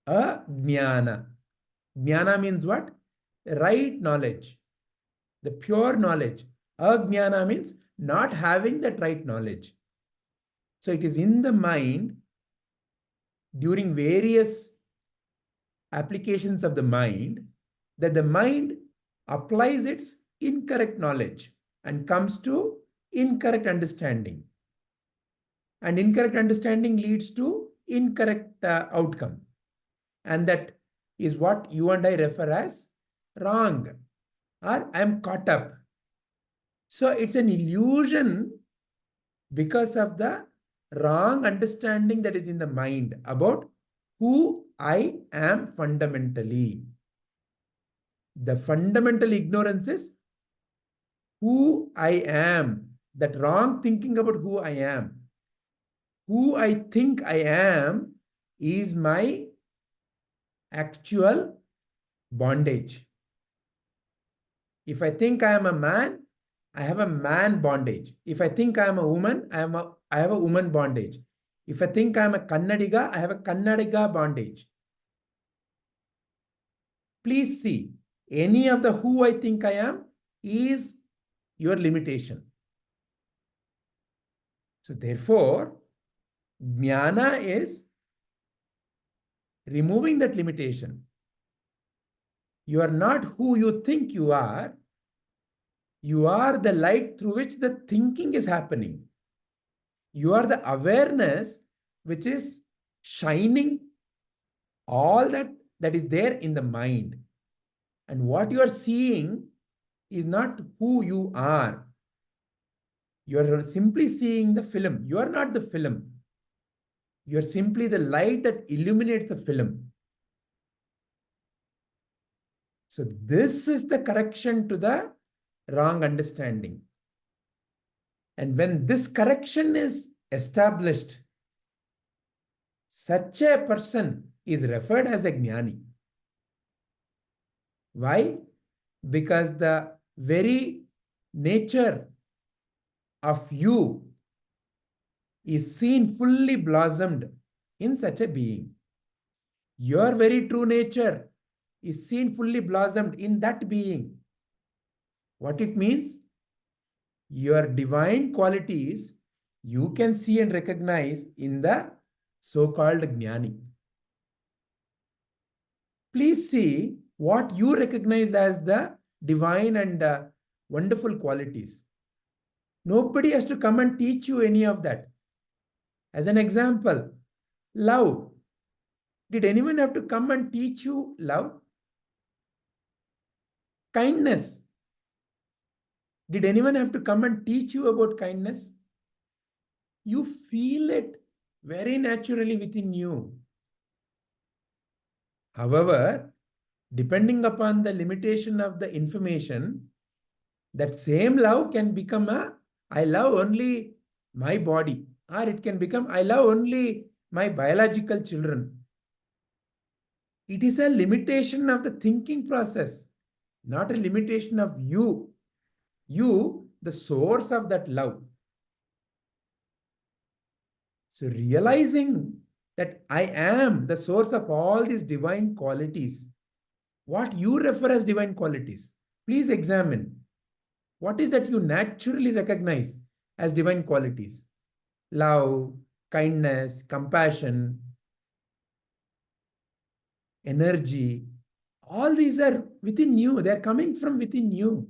Ajnana. Jnana means what? Right knowledge. The pure knowledge. Ajnana means not having that right knowledge. So it is in the mind during various applications of the mind that the mind applies its incorrect knowledge and comes to incorrect understanding. And incorrect understanding leads to incorrect outcome. And that is what you and I refer as wrong, or I am caught up. So it's an illusion because of the wrong understanding that is in the mind about who I am fundamentally. The fundamental ignorance is who I am, that wrong thinking about who I am. Who I think I am is my actual bondage. If I think I am a man, I have a man bondage. If I think I am a woman, I have a woman bondage. If I think I am a Kannadiga, I have a Kannadiga bondage. Please see, any of the who I think I am is your limitation. So therefore, jnana is removing that limitation. You are not who you think you are. You are the light through which the thinking is happening. You are the awareness which is shining all that is there in the mind. And what you are seeing is not who you are. You are simply seeing the film. You are not the film. You are simply the light that illuminates the film. So this is the correction to the wrong understanding. And when this correction is established, such a person is referred as a Jnani. Why? Because the very nature of you is seen fully blossomed in such a being. Your very true nature is seen fully blossomed in that being. What it means? Your divine qualities you can see and recognize in the so-called Jnani. Please see what you recognize as the divine and wonderful qualities. Nobody has to come and teach you any of that. As an example, love. Did anyone have to come and teach you love? Kindness. Did anyone have to come and teach you about kindness? You feel it very naturally within you. However, depending upon the limitation of the information, that same love can become I love only my body, or it can become I love only my biological children. It is a limitation of the thinking process, not a limitation of you. You, the source of that love. So realizing that I am the source of all these divine qualities, what you refer as divine qualities, please examine. What is that you naturally recognize as divine qualities? Love, kindness, compassion, energy. All these are within you. They are coming from within you.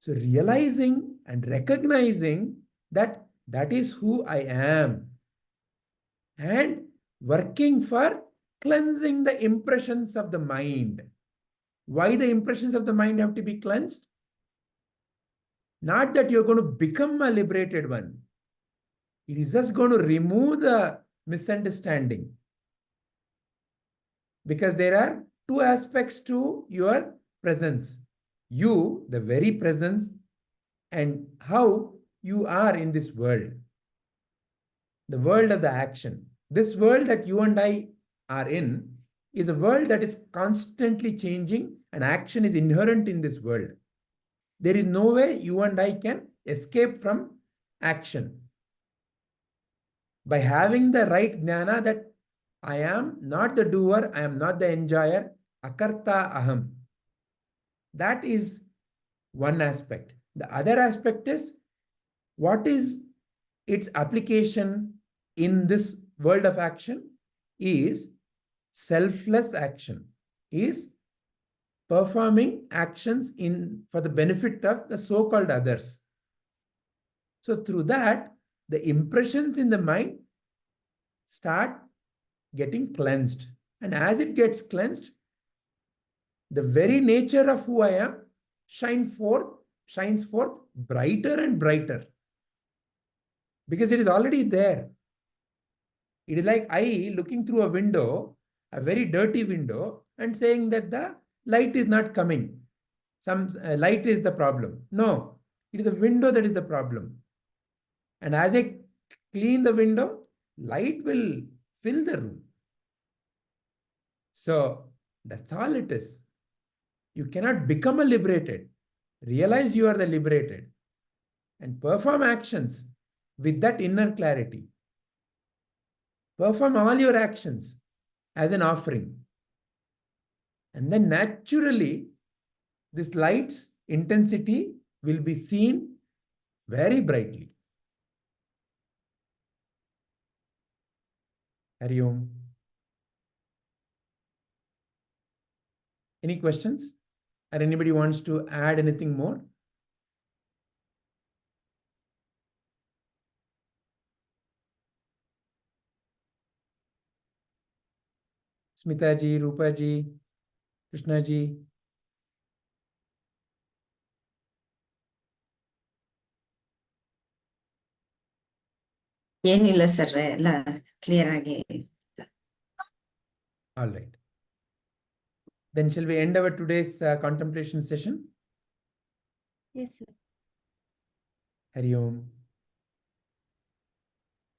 So realizing and recognizing that that is who I am, and working for cleansing the impressions of the mind. Why the impressions of the mind have to be cleansed? Not that you're going to become a liberated one. It is just going to remove the misunderstanding. Because there are two aspects to your presence. You, the very presence, and how you are in this world. The world of the action. This world that you and I are in is a world that is constantly changing, and action is inherent in this world. There is no way you and I can escape from action. By having the right jnana that I am not the doer, I am not the enjoyer, akarta aham. That is one aspect. The other aspect is, what is its application in this world of action? Is selfless action, is performing actions for the benefit of the so-called others. So through that, the impressions in the mind start getting cleansed. And as it gets cleansed, the very nature of who I am shines forth brighter and brighter. Because it is already there. It is like I looking through a window, a very dirty window, and saying that the light is not coming. Some light is the problem. No, it is the window that is the problem. And as I clean the window, light will fill the room. So that's all it is. You cannot become a liberated. Realize you are the liberated and perform actions with that inner clarity. Perform all your actions as an offering. And then naturally, this light's intensity will be seen very brightly. Hari Om. Any questions? Or anybody wants to add anything more? Smita ji, Rupa ji, Krishna ji. ಏನಿಲ್ಲ sir, ಎಲ್ಲ clear ಆಗಿ. All right. Then shall we end our today's contemplation session? Yes, sir. Hari Om.